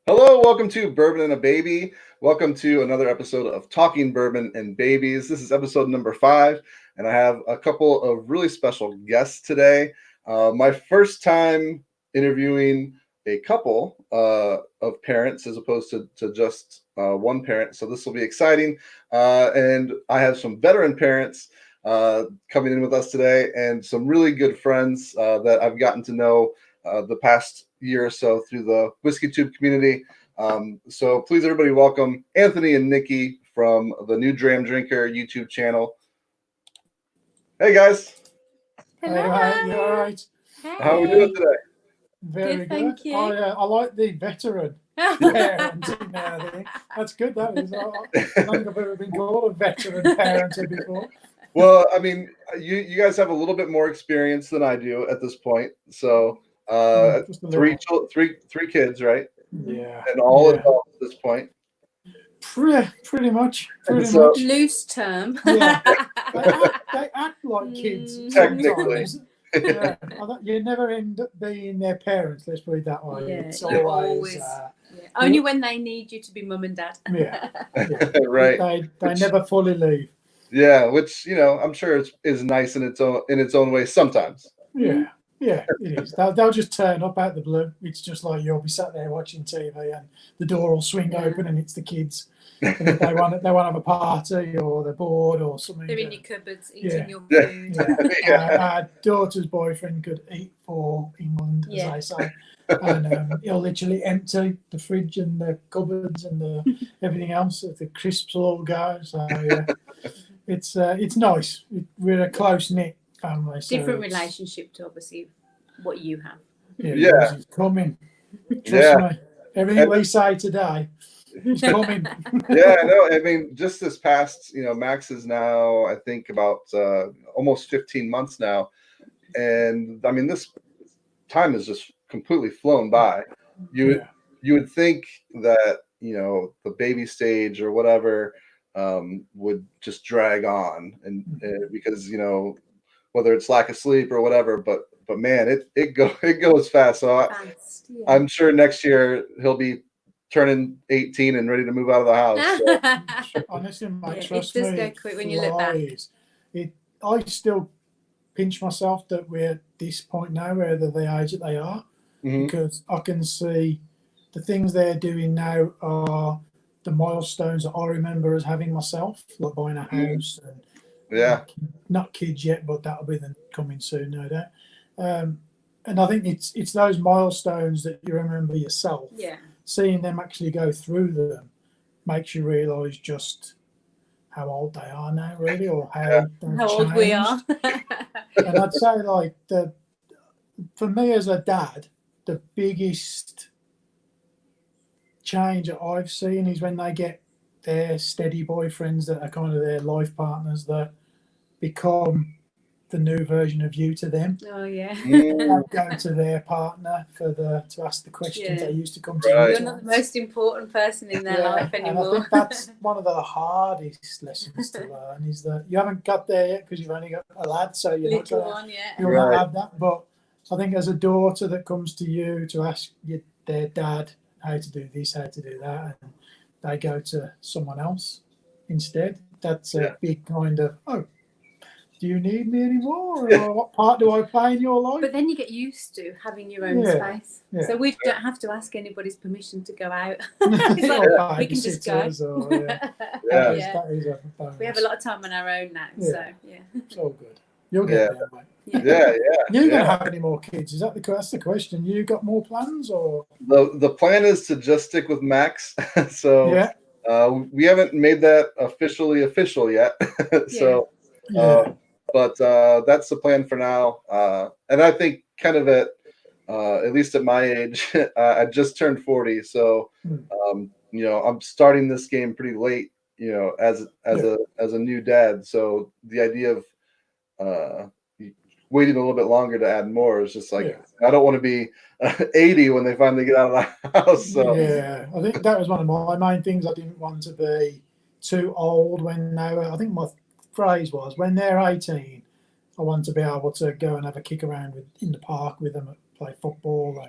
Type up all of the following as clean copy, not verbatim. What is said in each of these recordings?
Hello, welcome to Bourbon and a Baby. Welcome to another episode of Talking Bourbon and Babies. This is episode number 5, and I have a couple of really special guests today. My first time interviewing a couple of parents as opposed to just one parent, so this will be exciting. And I have some veteran parents coming in with us today and some really good friends that I've gotten to know the past year or so through the WhiskeyTube community. So please, everybody, welcome Anthony and Nicky from the new Dram Drinker YouTube channel. Hey, guys. Hello. You all right? Hey. How are we doing today? Very Good, thank you. I like the veteran parent in there. I think. That's good. That is. I don't think I've ever been called a veteran parent before. Well, I mean, you guys have a little bit more experience than I do at this point. So three kids, right? Yeah. And all adults at this point. Pretty much. Loose term. Yeah. They act like kids Technically. sometimes. Yeah. You never end up being their parents, let's put it that way. Yeah, It's always only when they need you to be mum and dad. yeah. Right. They never fully leave. Yeah, which I'm sure is nice in its own way sometimes. Yeah, it is. They'll just turn up out the blue. It's just like you'll be sat there watching TV and the door will swing open and it's the kids. And if they want to have a party or they're bored or something. They're in your cupboards eating your food. Our daughter's boyfriend could eat for England, as they say. And he'll literally empty the fridge and the cupboards and everything else. The crisps will all go. So yeah, it's nice. We're a close-knit family. Different relationship to obviously what you have. Yeah. It's coming. Trust me. Everything we say today is coming. Yeah, I know. I mean, just this past, Max is now, I think, about almost 15 months now. And I mean, this time has just completely flown by. You would think that, the baby stage or whatever would just drag on and because, whether it's lack of sleep or whatever, but man, it goes fast. So I'm sure next year he'll be turning 18 and ready to move out of the house. So. Honestly, mate, trust me, it does me, go quick when you look back. I still pinch myself that we're at this point now, where they're the age that they are, because I can see the things they're doing now are the milestones that I remember as having myself, like buying a house and not kids yet, but that'll be coming soon, no doubt. And I think it's those milestones that you remember yourself. Yeah. Seeing them actually go through them makes you realise just how old they are now, really, or how old we are. And I'd say, like, for me as a dad, the biggest change that I've seen is when they get their steady boyfriends that are kind of their life partners that become the new version of you to them. Oh yeah. They go to their partner to ask the questions they used to come to you. You're not the most important person in their life anymore. And I think that's one of the hardest lessons to learn, is that you haven't got there yet because you've only got a lad, so you'll not have that. But I think as a daughter that comes to you to ask their dad how to do this, how to do that, and they go to someone else instead, that's a big kind of, do you need me anymore? Or what part do I play in your life? But then you get used to having your own space. Yeah. So we don't have to ask anybody's permission to go out. It's like, we can just go. That is a bonus. We have a lot of time on our own now. So it's all good. You'll get there, mate. Yeah. You don't have any more kids? That's the question? You got more plans, or the plan is to just stick with Max. So we haven't made that official yet. So. But that's the plan for now. And I think kind of at least at my age, I just turned 40. So, I'm starting this game pretty late, as a new dad. So the idea of waiting a little bit longer to add more is just like, I don't want to be 80 when they finally get out of the house. So. Yeah, I think that was one of my main things. I didn't want to be too old when they were, I think my phrase was, when they're 18, I want to be able to go and have a kick around in the park with them, play football,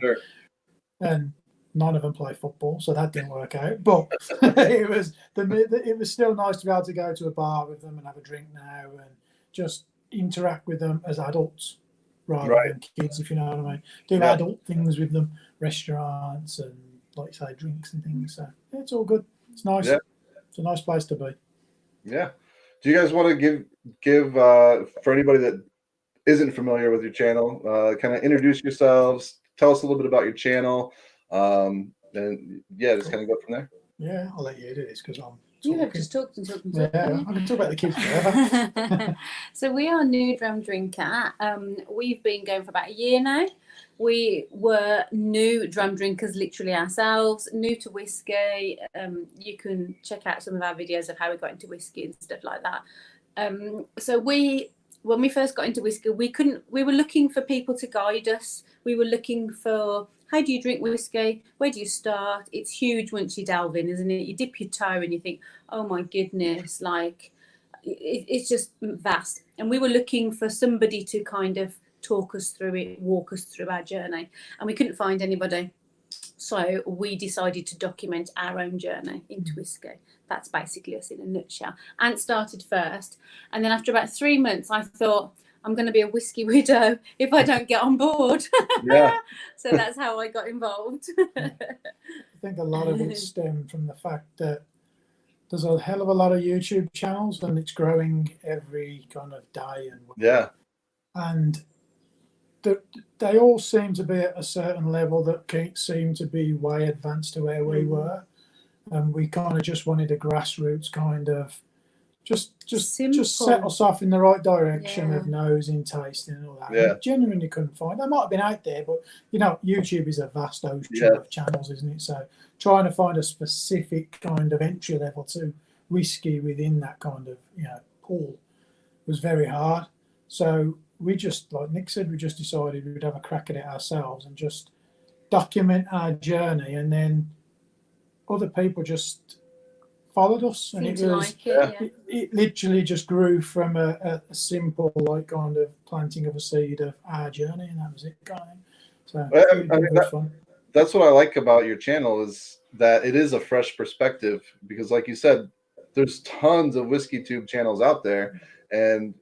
and None of them play football, so that didn't work out. But it was still nice to be able to go to a bar with them and have a drink now and just interact with them as adults rather than kids, if you know what I mean. Do adult things with them, restaurants and, like you say, drinks and things. So it's all good. It's nice. Yeah. It's a nice place to be. Yeah. Do you guys want to give for anybody that isn't familiar with your channel, kind of introduce yourselves, tell us a little bit about your channel, and yeah, just kind of go from there. Yeah, I'll let you do this because I'm. You have just talked and talked and talked. Yeah, I can talk about the kids forever. So we are New Dram Drinker. We've been going for about a year now. We were new dram drinkers, literally ourselves, new to whiskey. You can check out some of our videos of how we got into whiskey and stuff like that. So when we first got into whiskey, we were looking for people to guide us. We were looking for, how do you drink whiskey? Where do you start? It's huge once you delve in, isn't it? You dip your toe and you think, oh my goodness, like it's just vast. And we were looking for somebody to kind of talk us through it, walk us through our journey. And we couldn't find anybody. So we decided to document our own journey into whiskey. That's basically us in a nutshell. Ant started first. And then after about 3 months, I thought, I'm going to be a whiskey widow if I don't get on board. Yeah. So that's how I got involved. I think a lot of it stemmed from the fact that there's a hell of a lot of YouTube channels and it's growing every kind of day. And they all seem to be at a certain level that can't seem to be way advanced to where we were. And we kind of just wanted a grassroots kind of just set us off in the right direction of nosing, tasting and all that. Yeah. We genuinely couldn't find. They might have been out there, but you know, YouTube is a vast ocean of channels, isn't it? So trying to find a specific kind of entry level to whiskey within that kind of, you know, pool was very hard. So we just, like Nick said, we just decided we'd have a crack at it ourselves and just document our journey, and then other people just followed us, and it literally just grew from a simple, like, kind of planting of a seed of our journey, and that was it, kind of. So fun. That's what I like about your channel, is that it is a fresh perspective, because like you said, there's tons of WhiskeyTube channels out there, and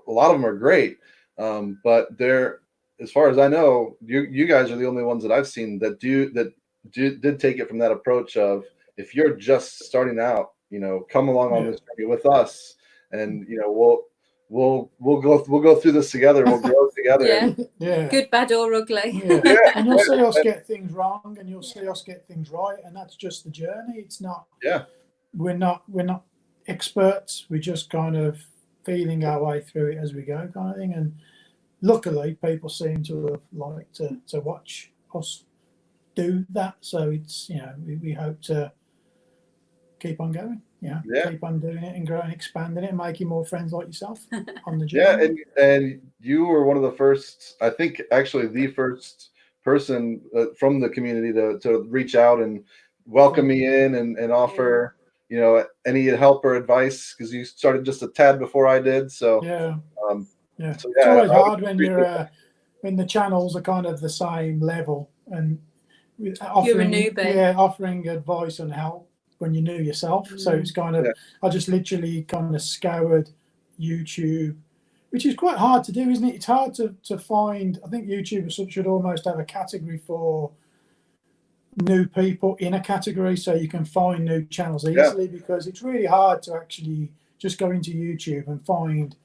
a lot of them are great, but they're, as far as I know, you guys are the only ones that I've seen that did take it from that approach of, if you're just starting out, you know, come along on this journey with us, and you know, we'll go through this together. We'll grow together. Good, bad, or ugly. And you'll see us get things wrong, and you'll see us get things right, and that's just the journey. It's not. We're not experts. We're just kind of feeling our way through it as we go, kind of thing. And luckily, people seem to have liked to watch us do that. So it's, you know, we hope to keep on going, keep on doing it and growing, expanding it, and making more friends like yourself on the journey. And you were one of the first, I think actually the first person from the community to reach out and welcome me in and offer, you know, any help or advice, because you started just a tad before I did. So it's always hard when you're when the channels are kind of the same level, and offering, you're a newbie. Offering advice and help when you're new yourself. So it's kind of, I just literally kind of scoured YouTube, which is quite hard to do, isn't it? It's hard to find. I think YouTube should almost have a category for new people in a category, so you can find new channels easily, because it's really hard to actually just go into YouTube and find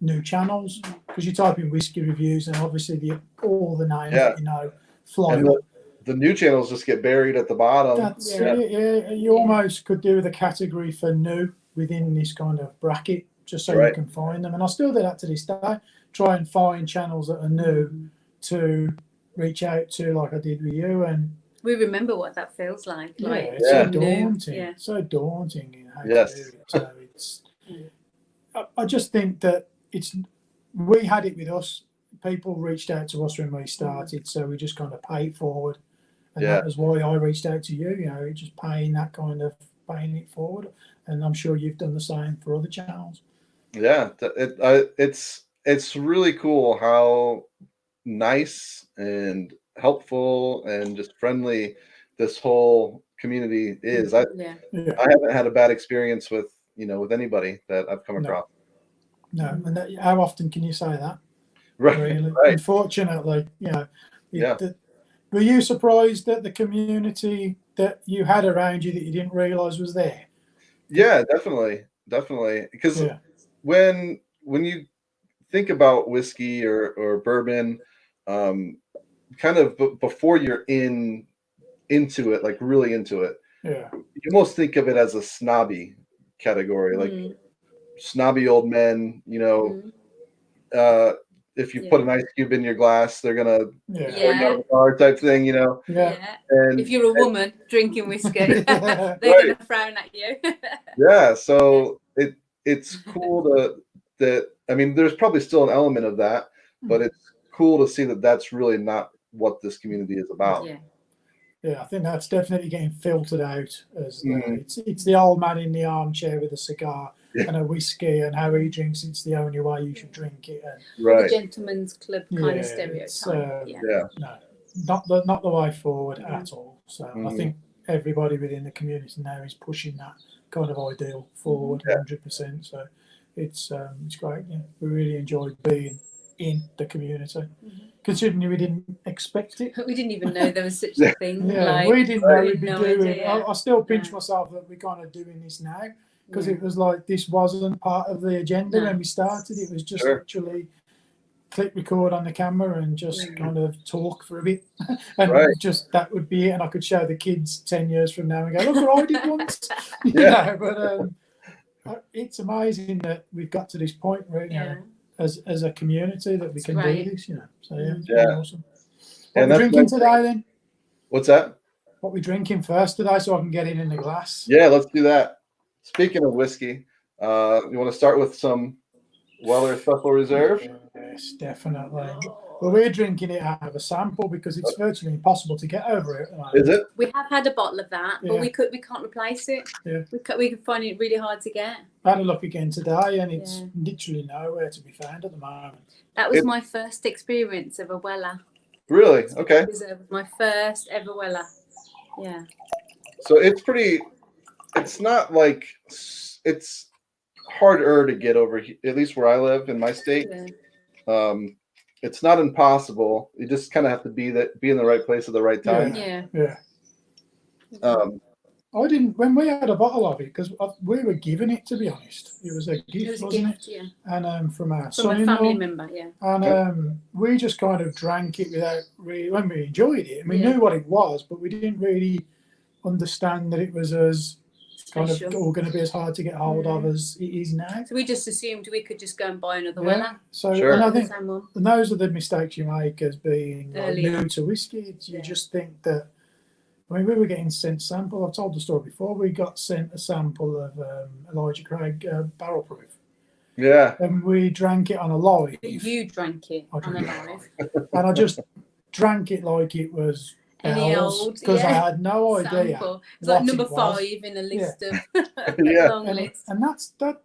new channels, because you type in whiskey reviews and obviously all the names that you know fly up. The new channels just get buried at the bottom. That's you almost could do the category for new within this kind of bracket, just so you can find them. And I still do that to this day. Try and find channels that are new to reach out to, like I did with you. And we remember what that feels like. It's so daunting. So daunting in how to do it. So it's. I just think that we had it with us. People reached out to us when we started, so we just kind of paid forward. And that was why I reached out to you, you know, just paying it forward. And I'm sure you've done the same for other channels. Yeah, it's really cool how nice and helpful and just friendly this whole community is. I haven't had a bad experience with with anybody that I've come across. No, and how often can you say that? Right. Really? Right. Unfortunately, were you surprised at the community that you had around you that you didn't realize was there? Yeah, definitely. Because when you think about whiskey or bourbon, kind of before you're into it, like really into it, you almost think of it as a snobby category, like snobby old men. If you put an ice cube in your glass, they're gonna pour you out of the bar type thing, And if you're a woman drinking whiskey, they're gonna frown at you. So it's cool that I mean, there's probably still an element of that, but it's cool to see that that's really not what this community is about. I think that's definitely getting filtered out as it's the old man in the armchair with a cigar and a whiskey, and how he drinks it's the only way you should drink it, and the gentleman's club kind of stereotype. No, not the way forward at all. So I think everybody within the community now is pushing that kind of ideal forward 100%. So it's great. We really enjoyed being in the community. Considering we didn't expect it. We didn't even know there was such a thing. We didn't know we'd be doing. I still pinch myself that we're kind of doing this now, because it was like this wasn't part of the agenda when we started. It was just literally click record on the camera and just kind of talk for a bit, and just that would be it. And I could show the kids 10 years from now and go, look what I did once. But it's amazing that we've got to this point where as a community that we can do this, So it's awesome. What are we drinking today then? What's that? What are we drinking first today, so I can get it in the glass? Yeah, let's do that. Speaking of whiskey, you want to start with some Weller Special Reserve? Yes, definitely. Well, we're drinking it out of a sample because it's virtually impossible to get over it. Is it? We have had a bottle of that, but we can't replace it. We can find it really hard to get. I had a look again today, and it's literally nowhere to be found at the moment. That was my first experience of a Weller. Really? Okay. It was my first ever Weller. Yeah. So it's not like it's harder to get over, at least where I live in my state. It's not impossible. You just kind of have to be in the right place at the right time. I didn't, when we had a bottle of it, because we were given it, to be honest. It was a gift, wasn't it? And from our son-in-law. A family member, And we just kind of drank it without really, when we enjoyed it, and we knew what it was, but we didn't really understand that it was as kind of all going to be as hard to get hold of as it is now. So we just assumed we could just go and buy another Weller. So and I think and those are the mistakes you make as being new to whiskey. You just think that, I mean, we were getting sent sample. I've told the story before. We got sent a sample of Elijah Craig barrel proof. Yeah. And we drank it on a live. You drank it on a live. And I just drank it like it was because I had no idea. Sample. It's like number 5 in a list of long list. And that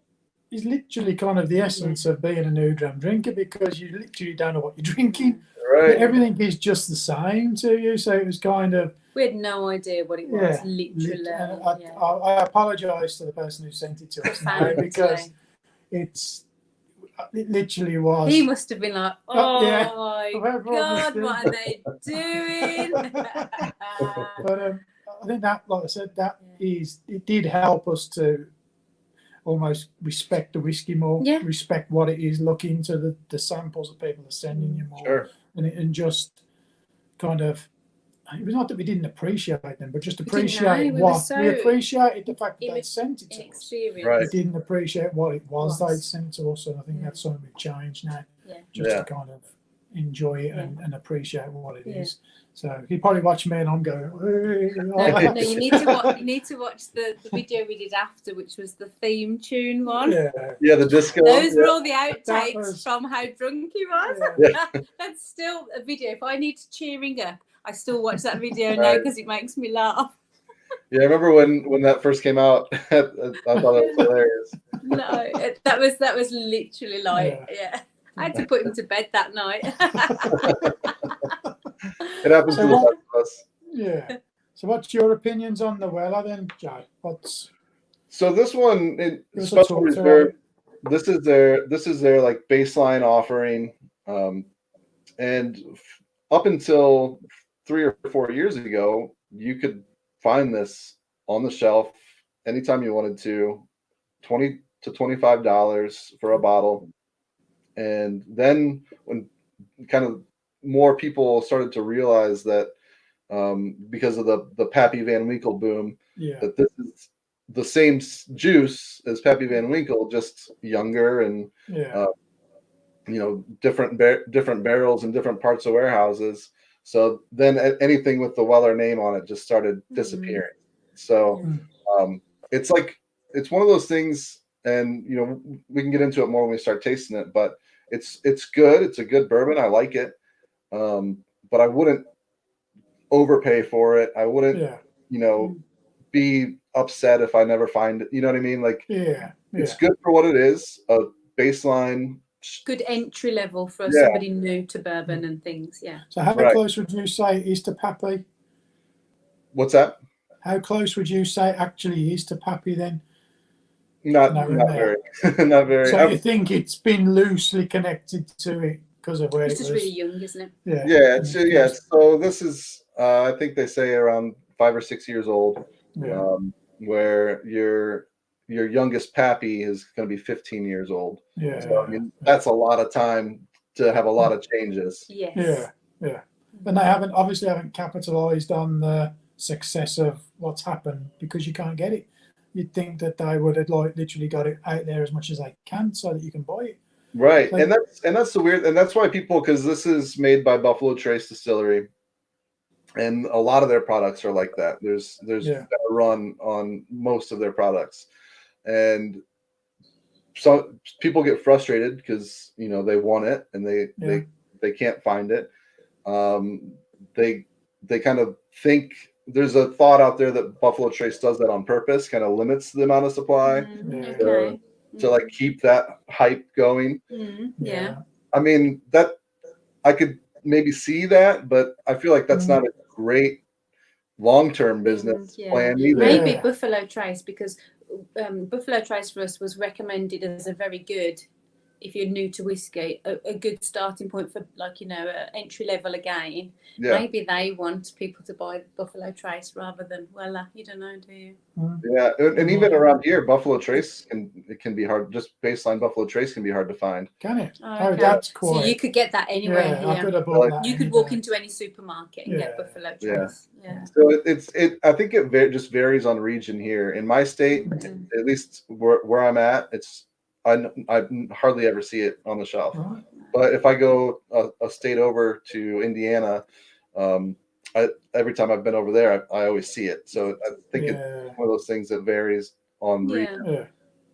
is literally kind of the essence of being a new dram drinker, because you literally don't know what you're drinking. Right. Everything is just the same to you. So it was kind of. We had no idea what it was, literally. I apologise to the person who sent it to us now, because it literally was. He must have been like, my God, what are they doing? But I think that, like I said, it did help us to almost respect the whiskey more, respect what it is, look into the samples that people are sending you more, and just kind of. It was not that we didn't appreciate them, but just appreciate we appreciated the fact that they sent it to us. We didn't appreciate what it was they'd sent to us, and I think that's something we've changed now. Just to kind of enjoy it and appreciate what it is. So you probably watch me and I'm going. No, you need to watch the video we did after, which was the theme tune one. Yeah, the disco. Those were all the outtakes from how drunk he was. That's still a video. If I need cheering up, I still watch that video now because it makes me laugh. Yeah, I remember when that first came out. I thought it was hilarious. No, that was literally like, I had to put him to bed that night. It happens to the best of us. Yeah. So what's your opinions on the Weller then, Joe? So this one, us a Special talk through Reserve, it. this is their like baseline offering, and up until 3 or 4 years ago, you could find this on the shelf anytime you wanted to, $20 to $25 for a bottle. And then when kind of more people started to realize that, because of the Pappy Van Winkle boom, Yeah. that this is the same juice as Pappy Van Winkle, just younger and Yeah. different barrels in different parts of warehouses. So then anything with the Weller name on it just started disappearing. So it's like, it's one of those things, and we can get into it more when we start tasting it, but it's good. It's a good bourbon. I like it. But I wouldn't overpay for it. I wouldn't, be upset if I never find it. You know what I mean? Like, it's good for what it is, a baseline. Good entry level for Yeah. somebody new to bourbon and things. Yeah. So how close would you say it is to Pappy? What's that? How close would you say it actually is to Pappy then? Not very. Not very. So you think it's been loosely connected to it because of where It's it just was? really young, isn't it? Yeah. Yeah. So this is, I think they say around 5 or 6 years old. Yeah. Where your youngest Pappy is going to be 15 years old. Yeah. So I mean, that's a lot of time to have a lot of changes. Yes. Yeah. And they obviously haven't capitalized on the success of what's happened because you can't get it. You'd think that they would have literally got it out there as much as they can so that you can buy it. Right. And that's the weird, and that's why people, because this is made by Buffalo Trace Distillery, and a lot of their products are like that. There's been a run on most of their products, and so people get frustrated because they want it and they can't find it. They kind of think there's a thought out there that Buffalo Trace does that on purpose, kind of limits the amount of supply to like keep that hype going. Yeah. I mean, that I could maybe see that, but I feel like that's not a great long-term business plan either. Maybe Buffalo Trace, because Buffalo Trace for us was recommended as a very good, if you're new to whiskey, a good starting point for entry level again. Yeah. Maybe they want people to buy Buffalo Trace rather than Weller. You don't know, do you? Yeah, and even around here, Buffalo Trace can be hard. Just baseline Buffalo Trace can be hard to find. Can it? Okay. That's cool. So you could get that anywhere here. I could have bought that. You could walk into any supermarket and get Buffalo Trace. Yeah. So I think it just varies on region here. In my state, at least where I'm at, I hardly ever see it on the shelf. Right. But if I go a state over to Indiana, every time I've been over there, I always see it. So I think it's one of those things that varies on region.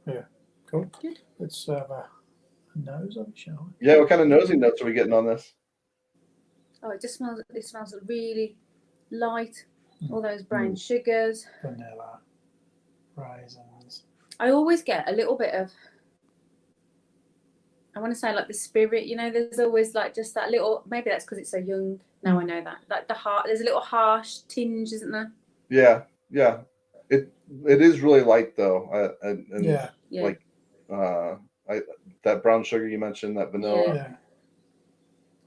Yeah. Cool. Good. Let's have a nose of it, shall we? Yeah, what kind of nosy notes are we getting on this? Oh, it smells really light. All those brown sugars. Vanilla, raisins. I always get a little bit of, I want to say like the spirit, there's always like just that little, maybe that's because it's so young. Now I know that. Like there's a little harsh tinge, isn't there? Yeah. It is really light though. Like that brown sugar you mentioned, that vanilla.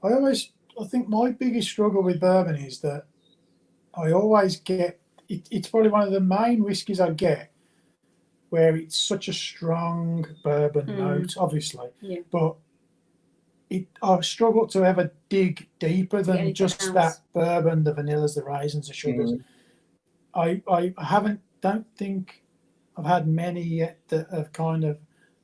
Yeah. I think my biggest struggle with bourbon is that I always get, it's probably one of the main whiskies I get where it's such a strong bourbon note, obviously. Yeah. But I've struggled to ever dig deeper than just that bourbon, the vanillas, the raisins, the sugars. I don't think I've had many yet that have kind of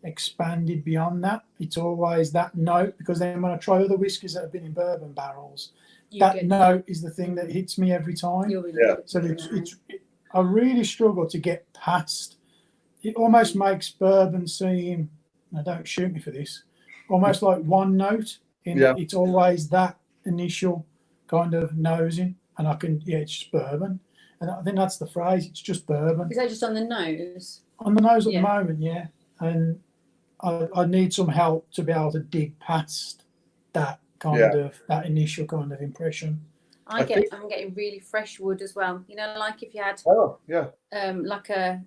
expanded beyond that. It's always that note, because then when I try other whiskies that have been in bourbon barrels, that note is the thing that hits me every time. So I really struggle to get past. It almost makes bourbon seem, now don't shoot me for this, almost like one note. It's always that initial kind of nosing, and it's just bourbon. And I think that's the phrase, it's just bourbon. Is that just on the nose? On the nose at the moment, yeah. And I need some help to be able to dig past that kind of, that initial kind of impression. I'm getting really fresh wood as well. You know, like if you had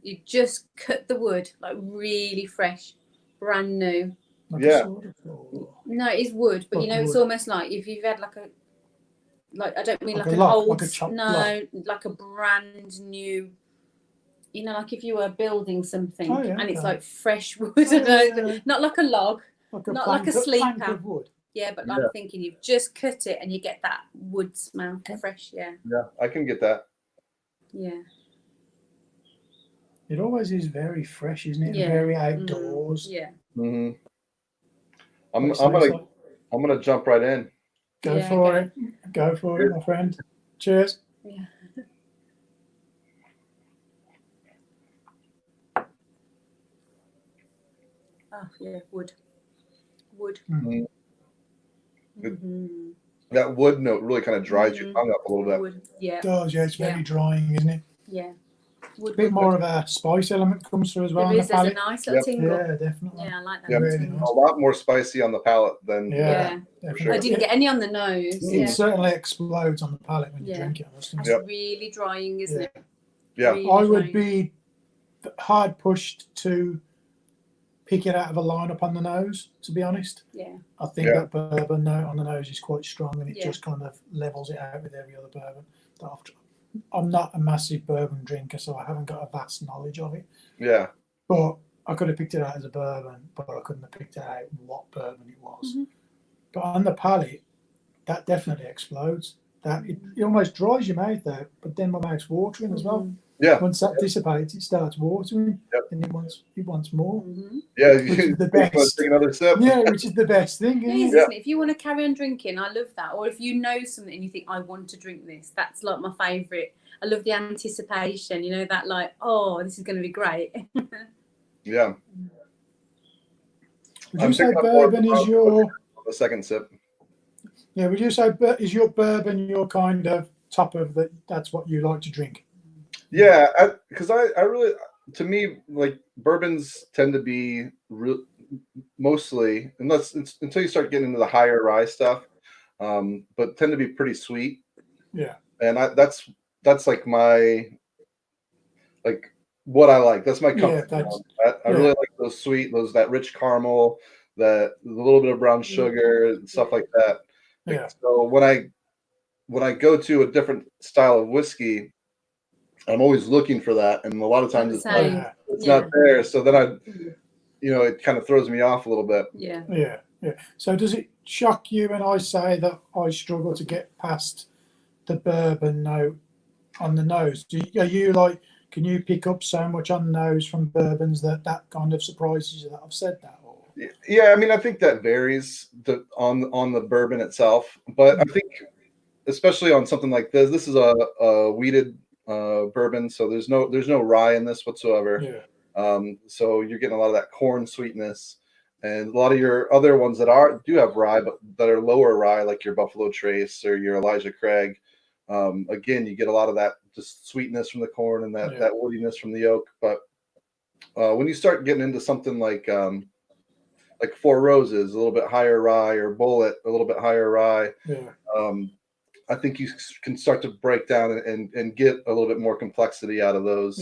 you just cut the wood like really fresh, brand new. Like a sword or... No, it is wood, but like you know, it's almost like if you've had like I don't mean like an log, old, like like a brand new. You know, like if you were building something and it's like fresh wood, not like a log, not like a sleeper. Wood. Yeah, but I'm thinking you've just cut it and you get that wood smell, fresh. Yeah. Yeah, I can get that. Yeah. It always is very fresh, isn't it? Yeah. Very outdoors. Yeah. Mm-hmm. I'm gonna jump right in. Go for it. Go for it, my friend. Cheers. Yeah. Oh yeah, wood. Mm-hmm. That wood note really kind of dries your tongue up a little bit. Wood. Yeah. It does, yeah. It's very drying, isn't it? Yeah. Wood, a bit more of a spice element comes through as well. There's a nice little tingle. Yeah, definitely. Yeah, I like that. Yeah, really nice. A lot more spicy on the palate than for sure. I didn't get any on the nose. It certainly explodes on the palate when you drink it. That's really drying, isn't it? Yeah. Really I would be hard pushed to pick it out of a lineup on the nose, to be honest. Yeah. I think that bourbon note on the nose is quite strong, and it just kind of levels it out with every other bourbon that I've tried. I'm not a massive bourbon drinker, so I haven't got a vast knowledge of it. Yeah. But I could have picked it out as a bourbon, but I couldn't have picked it out what bourbon it was. Mm-hmm. But on the palate, that definitely explodes. That it almost dries your mouth out, but then my mouth's watering as well. Yeah. Once that dissipates, it starts watering, and it wants more. Mm-hmm. Yeah, which is the best. Take another sip. Yeah, which is the best thing. Isn't it? If you want to carry on drinking, I love that. Or if you know something and you think, I want to drink this, that's like my favourite. I love the anticipation. You know that, like, oh, this is going to be great. Yeah. Would you say bourbon is your the second sip? Yeah. Would you say is your bourbon your kind of top of the? That's what you like to drink. Yeah, because I really, to me, like bourbons tend to be mostly, until you start getting into the higher rye stuff, but tend to be pretty sweet. Yeah, and that's like my, like what I like. That's my comfort. I really like those sweet, that rich caramel, the little bit of brown sugar and stuff like that. Yeah. So when I go to a different style of whiskey, I'm always looking for that, and a lot of times it's not there. So then it kind of throws me off a little bit. Yeah. So does it shock you when I say that I struggle to get past the bourbon note on the nose? Are you like, can you pick up so much on the nose from bourbons that kind of surprises you that I've said that? Or? Yeah, I mean, I think that varies on the bourbon itself, but I think especially on something like this, this is a wheated bourbon, so there's no rye in this whatsoever. So you're getting a lot of that corn sweetness, and a lot of your other ones that do have rye, but that are lower rye, like your Buffalo Trace or your Elijah Craig. Again, you get a lot of that just sweetness from the corn and that woodiness from the oak. But when you start getting into something like Four Roses, a little bit higher rye, or Bullet, a little bit higher rye. I think you can start to break down and get a little bit more complexity out of those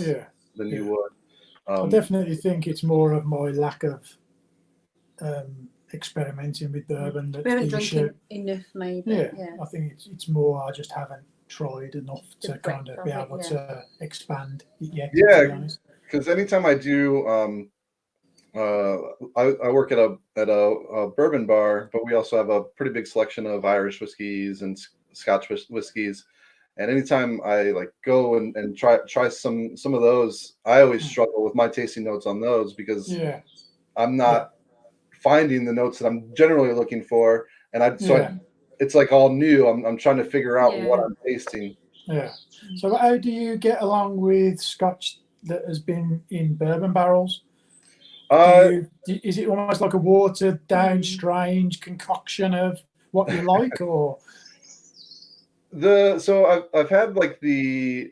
than you would. I definitely think it's more of my lack of experimenting with bourbon. We haven't drank enough, maybe. Yeah, I think it's more I just haven't tried enough to kind of be able to expand it yet. Yeah, because anytime I do, I work at a bourbon bar, but we also have a pretty big selection of Irish whiskeys and Scotch whiskeys. And anytime I go and try some of those, I always struggle with my tasting notes on those, because I'm not finding the notes that I'm generally looking for, and it's like all new. I'm trying to figure out what I'm tasting. Yeah. So how do you get along with Scotch that has been in bourbon barrels? Is it almost like a watered down, strange concoction of what you like, or? So I've had like the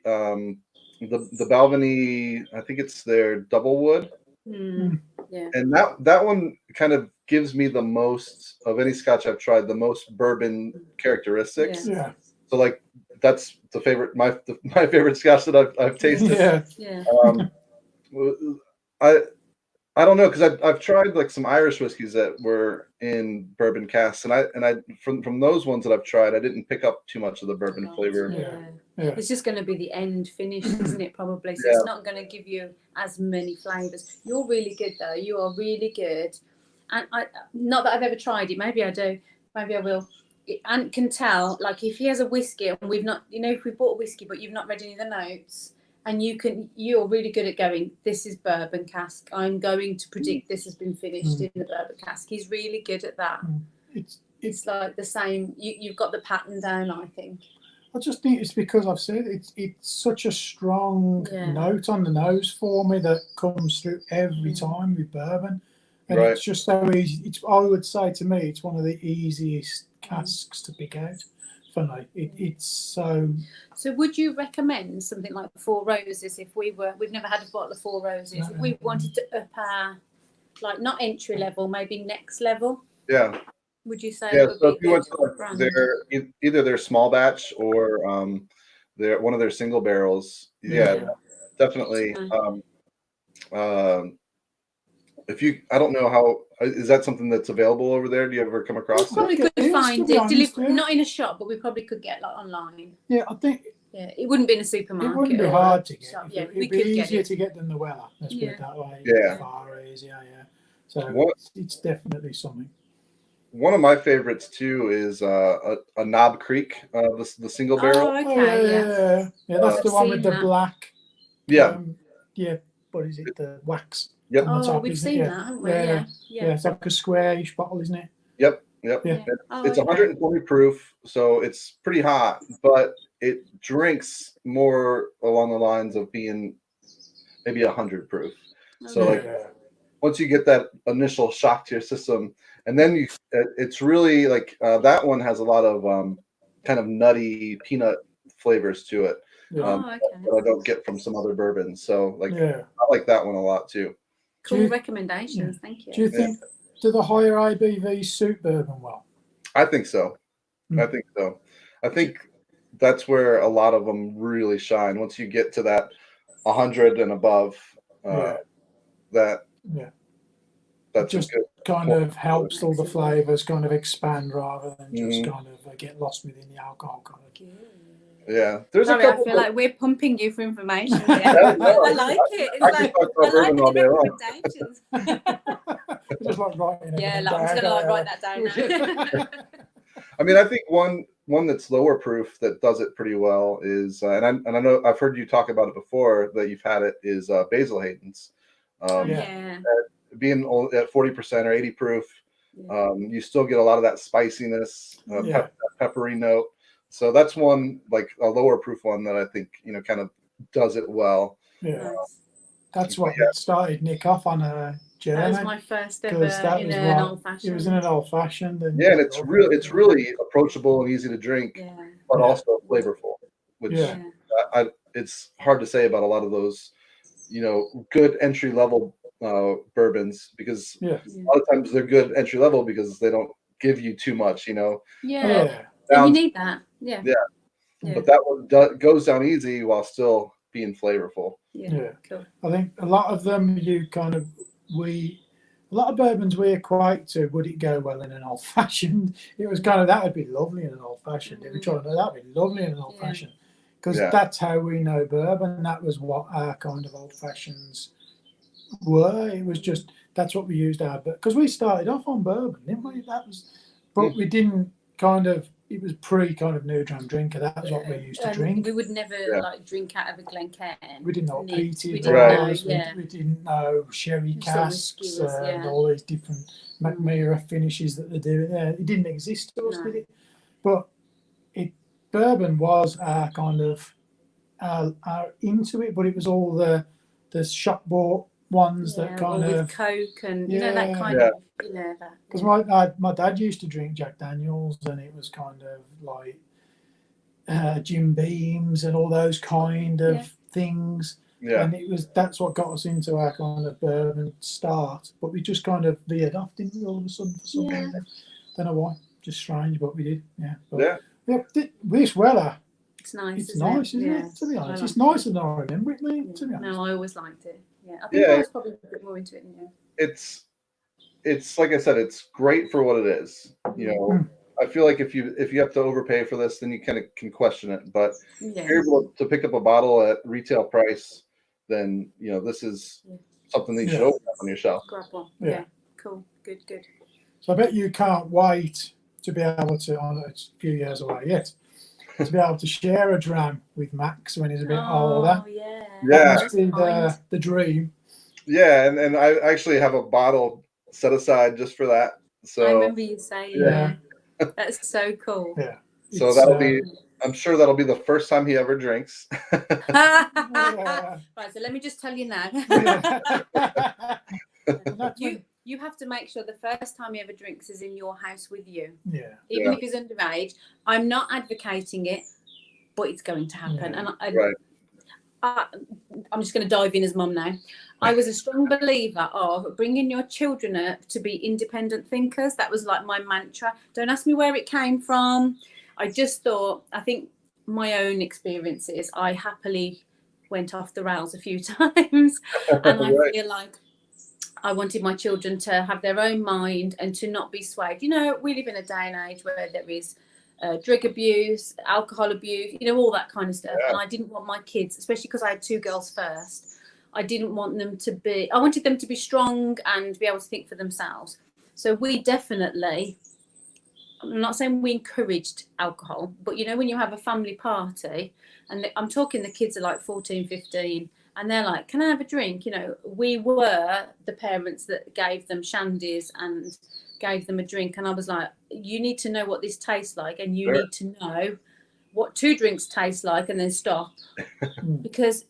Balvenie, I think it's their double wood. And that one kind of gives me the most of any Scotch I've tried, the most bourbon characteristics. So like that's the favorite my favorite Scotch that I've tasted. Yeah. I don't know, because I've tried like some Irish whiskeys that were in bourbon casks, and I from those ones that I've tried, I didn't pick up too much of the bourbon flavor. Yeah. It's just going to be the end finish, isn't it? Probably. So Yeah. it's not going to give you as many flavors. You're really good though. You are really good. And I, not that I've ever tried it. Maybe I do. Maybe I will. Ant can tell, like if he has a whiskey and we've not, if we've bought a whiskey but you've not read any of the notes, and you're really good at going, this is bourbon cask. I'm going to predict this has been finished in the bourbon cask. He's really good at that. It's like the same. You've got the pattern down, I think. I just think it's because I've said it's such a strong note on the nose for me that comes through every time with bourbon. And it's just so easy. I would say to me, it's one of the easiest casks to pick out for me. It's so. So, would you recommend something like Four Roses if we've never had a bottle of Four Roses? If we wanted to up our, like not entry level, maybe next level? Yeah. Would you say? Yeah. So if you went to either their small batch or one of their single barrels, definitely. I don't know how, is that something that's available over there? Do you ever come across it? Probably could find it, not in a shop, but we probably could get like online. Yeah, I think. Yeah, it wouldn't be in a supermarket. It wouldn't be hard to get. Yeah, it'd be easier to get than the Weller. Let's put it that way. Yeah. Far easier, yeah. So it's definitely something. One of my favorites too is a Knob Creek, the single barrel. Oh, okay, yeah. That's the one with the black. Yeah. What is it? The wax. Yep. We've seen that, haven't we? Yeah. It's like a squarish bottle, isn't it? Yep. Yeah. It's 120 proof, so it's pretty hot, but it drinks more along the lines of being maybe 100 proof. So once you get that initial shock to your system, and then it's really like that one has a lot of kind of nutty peanut flavors to it that I don't get from some other bourbons. So I like that one a lot too. Cool recommendations. Thank you. Do you think do the higher ABVs suit bourbon well? I think so. I think that's where a lot of them really shine. Once you get to that 100 and above, that's just good kind of helps all the flavors kind of expand rather than just kind of get lost within the alcohol kind of. Yeah, there's Sorry, I feel like we're pumping you for information. I like it. It's like I like the recommendations. Just like writing. Yeah, like, I'm just gonna write that down now. I mean, I think one that's lower proof that does it pretty well is, and I know I've heard you talk about it before that you've had it, is Basil Hayden's. Being at 40% or 80 proof, you still get a lot of that spiciness, peppery note. So that's one, like a lower proof one that I think, kind of does it well. Yeah. That's what started Nick off on a journey. That was my first ever in an old fashioned. It was in an old fashioned. And it's really approachable and easy to drink, but also flavorful, which it's hard to say about a lot of those, good entry level bourbons, because a lot of times they're good entry level because they don't give you too much, And you need that. But that one goes down easy while still being flavorful. Cool. I think a lot of them a lot of bourbons we equate to, would it go well in an old fashioned? It was kind of, that would be lovely in an old fashioned. If we try to know, that would be lovely in an old fashioned, because that's how we know bourbon. That was what our kind of old fashions were. It was just, that's what we used because we started off on bourbon, didn't we? But we didn't it was pre kind of new Dram Drinker. That was what we used to drink. We would never drink out of a Glencairn. We didn't know what peated was. We didn't know sherry casks and all these different Macmira finishes that they're doing there. It didn't exist to us, did it? But bourbon was our kind of our into it, but it was all the shop bought ones that kind of with Coke and that kind of that. Because my dad used to drink Jack Daniels, and it was kind of like Jim Beams and all those kind of things. And that's what got us into our kind of bourbon start. But we just kind of veered off, didn't we, all of a sudden for some reason? Don't know why. Just strange, but we did. Yeah, this weather, It's nice. it's isn't nice, isn't Yeah. it? To be honest, I it's like nicer than I remember it being. To be honest, No, I always liked it. Yeah, I think I was probably a bit more into it than you. It's like I said, it's great for what it is. You know, I feel like if you have to overpay for this, then you kind of can question it. But if you're able to pick up a bottle at retail price, then you know this is something that you should open up on your shelf. Grab one. Yeah. Yeah, cool, good. so I bet you can't wait to be able to. Oh, it's a few years away yet. To be able to share a dram with Max when he's a bit older. Oh yeah. That must be the dream. Yeah, and I actually have a bottle set aside just for that. So I remember you saying, yeah. That's so cool. Yeah. So that'll be. I'm sure that'll be the first time he ever drinks. Right, so let me just tell you now. You have to make sure the first time he ever drinks is in your house with you. Yeah. Even if he's underage. I'm not advocating it, but it's going to happen. Yeah. And I'm just going to dive in as mum now. I was a strong believer of bringing your children up to be independent thinkers. That was like my mantra. Don't ask me where it came from. I just thought, I think my own experiences, I happily went off the rails a few times. And I feel like I wanted my children to have their own mind and to not be swayed. You know, we live in a day and age where there is drug abuse, alcohol abuse, you know, all that kind of stuff. And I didn't want my kids, especially because I had two girls first, I didn't want them to be, I wanted them to be strong and be able to think for themselves. So we definitely, I'm not saying we encouraged alcohol, but you know, when you have a family party, and I'm talking the kids are like 14, 15, and they're like, can I have a drink? You know, we were the parents that gave them shandies and gave them a drink. And I was like, you need to know what this tastes like, and you need to know what 2 drinks taste like, and then stop. Because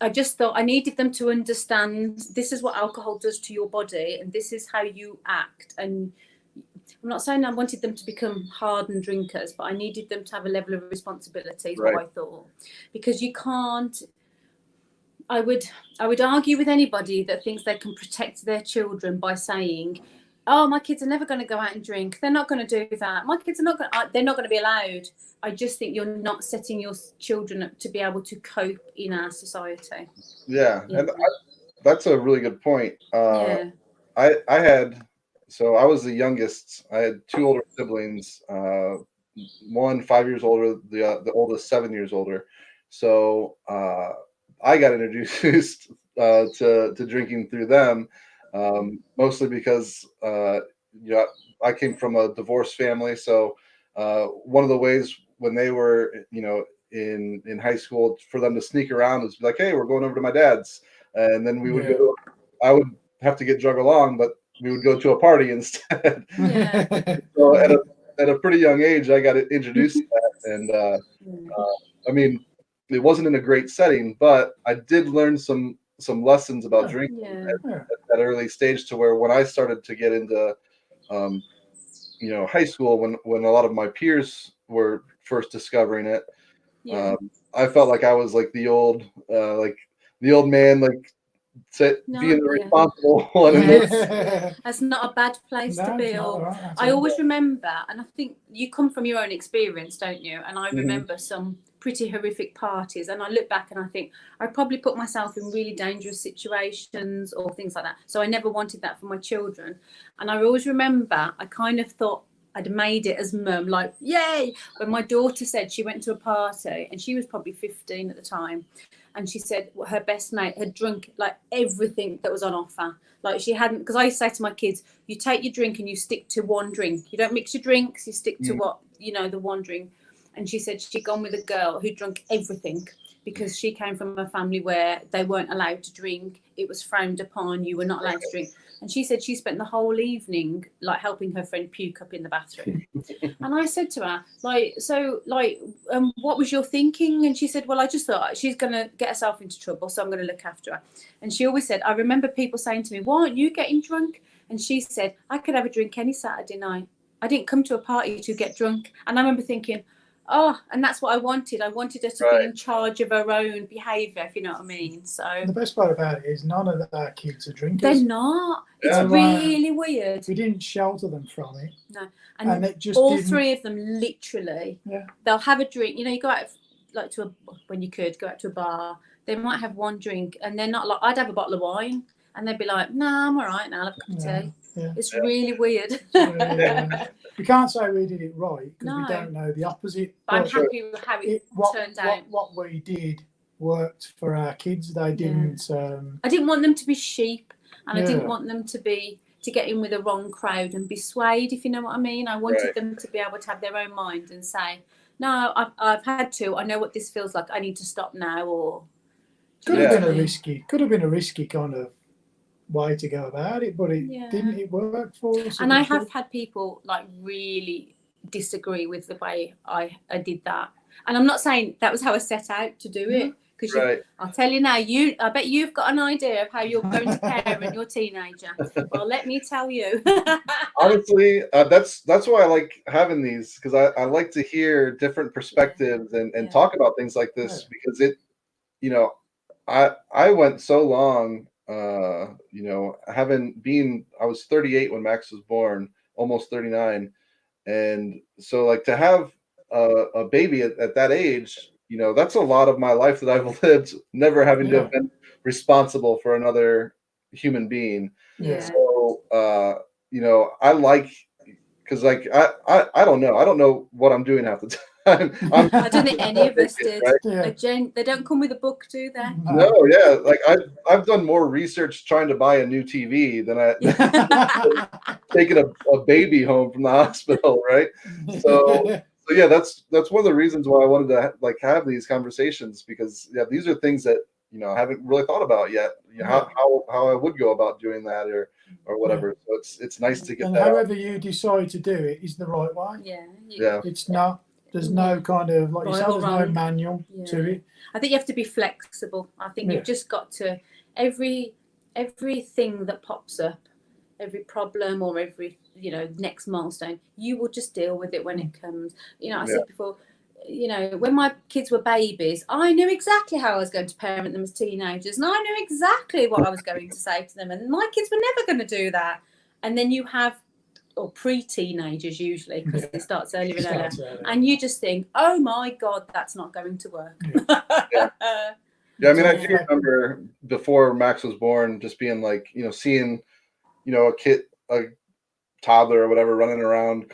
I just thought I needed them to understand this is what alcohol does to your body, and this is how you act. And I'm not saying I wanted them to become hardened drinkers, but I needed them to have a level of responsibility, is what I thought. Because you can't, I would argue with anybody that thinks they can protect their children by saying, oh, my kids are never going to go out and drink. They're not going to do that. My kids are not going to, they're not going to be allowed. I just think you're not setting your children up to be able to cope in our society. Yeah. And that's a really good point. Yeah. I was the youngest. I had 2 older siblings, one 5 years older, the oldest 7 years older. So I got introduced to drinking through them, mostly because I came from a divorced family. So one of the ways when they were in high school for them to sneak around was like, hey, we're going over to my dad's, and then we would go. I would have to get drug along, but we would go to a party instead. So at a pretty young age, I got introduced to that, and I mean, it wasn't in a great setting, but I did learn some lessons about drinking at that early stage, to where when I started to get into high school, when a lot of my peers were first discovering it, I felt like I was like the old man, like being the responsible one. That's not a bad place to be. I always remember, and I think you come from your own experience, don't you? And I remember some pretty horrific parties, and I look back and I think I probably put myself in really dangerous situations or things like that. So I never wanted that for my children. And I always remember I kind of thought I'd made it as mum, like, yay, when my daughter said she went to a party, and she was probably 15 at the time, and she said her best mate had drunk like everything that was on offer. Like she hadn't, because I used to say to my kids, you take your drink and you stick to one drink. You don't mix your drinks, you stick to what, the one drink. And she said she'd gone with a girl who drank everything, because she came from a family where they weren't allowed to drink. It was frowned upon. You were not allowed to drink. And she said she spent the whole evening like helping her friend puke up in the bathroom. And I said to her, what was your thinking? And she said, well, I just thought she's going to get herself into trouble, so I'm going to look after her. And she always said, I remember people saying to me, why aren't you getting drunk? And she said, I could have a drink any Saturday night. I didn't come to a party to get drunk. And I remember thinking, Oh, and that's what I wanted. I wanted her to be in charge of her own behaviour, if you know what I mean. So And the best part about it is none of our kids are drinkers. they're not. It's Yeah. really weird. We didn't shelter them from it. No, and it just all didn't... three of them literally. Yeah. They'll have a drink. You know, you go out like when you could go out to a bar. They might have one drink, and they're not like I'd have a bottle of wine, and they'd be like, "Nah, I'm all right now. I'll have a cup of tea." Yeah. It's really weird. We can't say we did it right because we don't know the opposite. But I'm happy with how it turned out. What we did worked for our kids. They didn't. I didn't want them to be sheep, and I didn't want them to get in with the wrong crowd and be swayed, if you know what I mean. I wanted them to be able to have their own mind and say, "No, I've had to. I know what this feels like. I need to stop now." Or could have been a risky kind of way to go about it, but it didn't. It worked for us. And I have had people like really disagree with the way I did that, and I'm not saying that was how I set out to do it, because I'll tell you now, I bet you've got an idea of how you're going to parent your teenager. Well, let me tell you. Honestly, that's why I like having these, because I like to hear different perspectives and talk about things like this, because it, you know, I went so long. You know, I was 38 when Max was born, almost 39, and so like to have a baby at that age, you know, that's a lot of my life that I've lived, never having to have been responsible for another human being. So you know, I like, because like I don't know what I'm doing half the time. I don't think any of us did. Right? They don't come with a book, do they? No, like I've done more research trying to buy a new TV than taking a baby home from the hospital, right? So yeah, that's one of the reasons why I wanted to like have these conversations, because these are things that, you know, I haven't really thought about yet. You know, how I would go about doing that or whatever. So it's nice to get and that. However you decide to do it is the right way. Yeah. It's not. There's no kind of, like you said, there's no manual to it. I think you have to be flexible. I think you've just got to, everything that pops up, every problem or every, you know, next milestone, you will just deal with it when it comes. You know, I said before, you know, when my kids were babies, I knew exactly how I was going to parent them as teenagers, and I knew exactly what I was going to say to them, and my kids were never going to do that. And then you have, or pre-teenagers usually, because it starts earlier and earlier, and you just think, oh my God, that's not going to work. Yeah, I mean, I do remember before Max was born, just being like, you know, seeing, you know, a toddler or whatever running around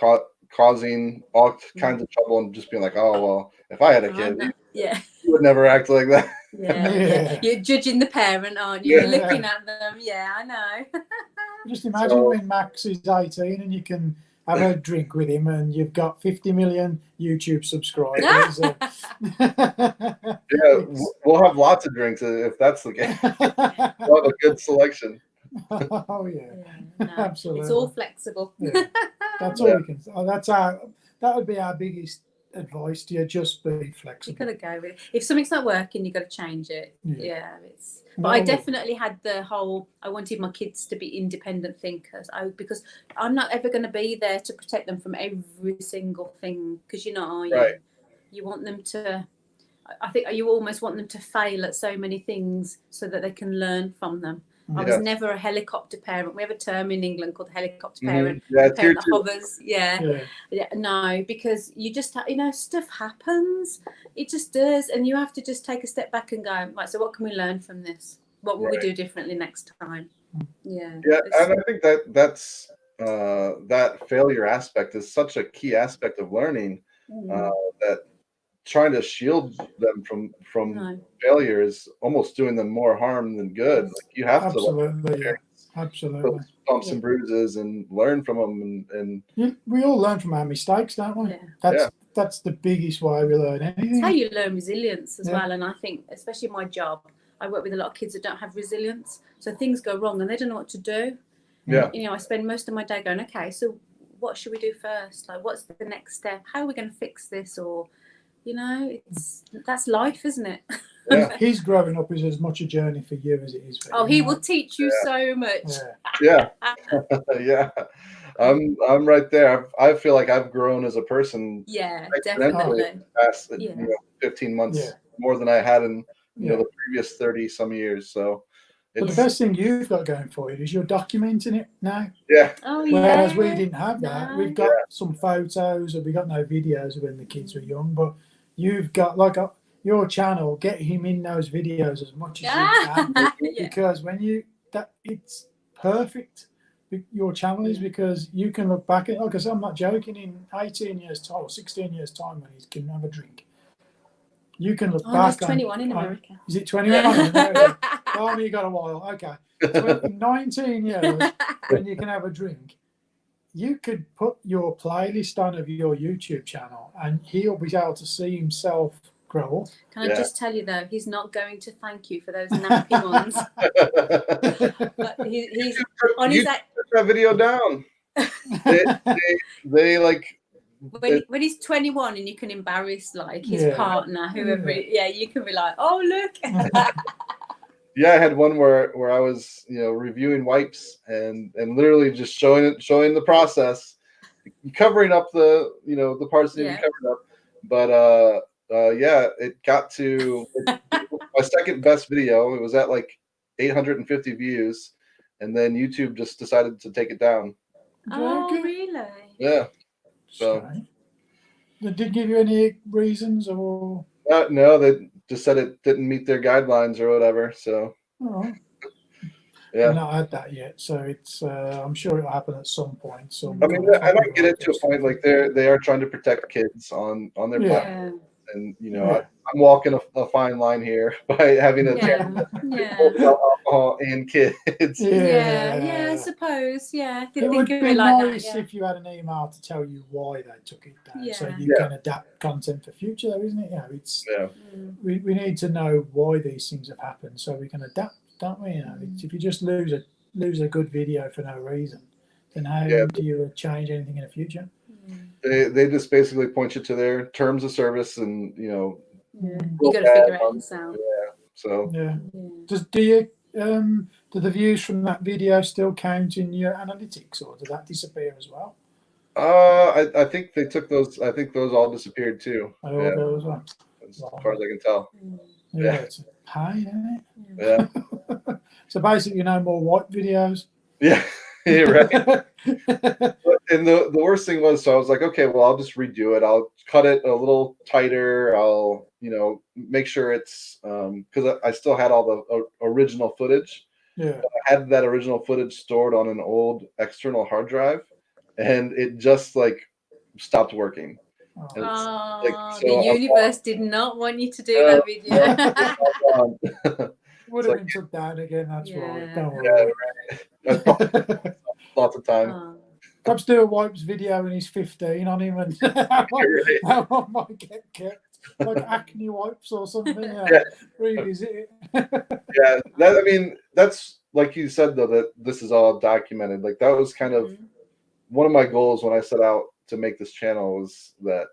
causing all kinds of trouble, and just being like, oh well, if I had a kid, he would never act like that. You're judging the parent, aren't you? You're looking at them. Yeah, I know. Just imagine when Max is 18 and you can have a drink with him, and you've got 50 million YouTube subscribers. We'll have lots of drinks if that's the case. We'll have a good selection. Oh no, absolutely. It's all flexible. That's all we can. That would be our biggest advice to you. Just be flexible. You got to go with it. If something's not working, you got to change it. But I definitely had the whole, I wanted my kids to be independent thinkers, because I'm not ever going to be there to protect them from every single thing, because you're not, are you? Right. You want them to, I think you almost want them to fail at so many things so that they can learn from them. I was never a helicopter parent. We have a term in England called helicopter parent. The parent that hovers. No, because you just, you know, stuff happens. It just does. And you have to just take a step back and go, right, so what can we learn from this? What will we do differently next time? Yeah, and I think that's that failure aspect is such a key aspect of learning, that trying to shield them from failure is almost doing them more harm than good. Like, you have to absolutely bumps and bruises and learn from them, and we all learn from our mistakes, don't we? That's the biggest way we learn anything. It's how you learn resilience as well. And I think, especially my job, I work with a lot of kids that don't have resilience, so things go wrong and they don't know what to do. You know, I spend most of my day going, okay, so what should we do first? Like, what's the next step? How are we going to fix this? Or, you know, that's life, isn't it? His growing up is as much a journey for you as it is for him. He will teach you so much. I'm right there. I feel like I've grown as a person Yeah, exponentially definitely. in the past Yeah. 15 months, Yeah. more than I had in Yeah. the previous 30 some years. So But the it's best thing you've got going for you is you're documenting it now. yeah. Oh Whereas yeah. we didn't have that. No. We've got some photos, and we got no videos of when the kids were young. But you've got your channel. Get him in those videos as much as you can, Yeah. because it's perfect. Your channel is, because you can look back at. Because I'm not joking. In 18 years' time, or 16 years' time, when he's can have a drink, you can look Oh, back. there's 21 in America. Is it 21 in America? Oh, you got a while. Okay. 19 years when you can have a drink, you could put your playlist on of your YouTube channel, and he'll be able to see himself grow. Can I just tell you though, he's not going to thank you for those nappy ones. But he's on his. Took that video down. they like when he's 21 and you can embarrass like his partner, whoever. Yeah, you can be like, oh look. Yeah, I had one where I was, reviewing wipes and literally just showing the process, covering up the parts that need to be covered up. But it got to my second best video. It was at like 850 views, and then YouTube just decided to take it down. Oh, really? Yeah. So they did give you any reasons, or no, they just said it didn't meet their guidelines or whatever. So I've not had that yet, so it's I'm sure it'll happen at some point. So I mean, I don't get it to a point like they are trying to protect kids on their platform, and I'm walking a fine line here by having a channel alcohol and kids. I suppose. Yeah, it would be nice if you had an email to tell you why they took it down, so you can adapt content for future, though, isn't it? We need to know why these things have happened, so we can adapt, don't we? If you just lose a good video for no reason, then how do you change anything in the future? They just basically point you to their terms of service, and you got to figure it out yourself. So do the views from that video still count in your analytics, or did that disappear as well? I think they took those. I think those all disappeared too. They all go as well, as far as I can tell. It's a pain, isn't it? Yeah. So basically, no more white videos. Yeah. Yeah, right. And the worst thing was, so I was like, okay, well, I'll just redo it. I'll cut it a little tighter. I'll, make sure it's because I still had all the original footage. Yeah. I had that original footage stored on an old external hard drive, and it just like stopped working. The universe did not want you to do that video. Would have been took down again. That's right. Don't worry. Right. Lots of time. Perhaps do a wipes video when he's 15 on him, and that one might get kept, like acne wipes or something. Revisit it. That's like you said though, that this is all documented. Like that was kind of one of my goals when I set out to make this channel, was that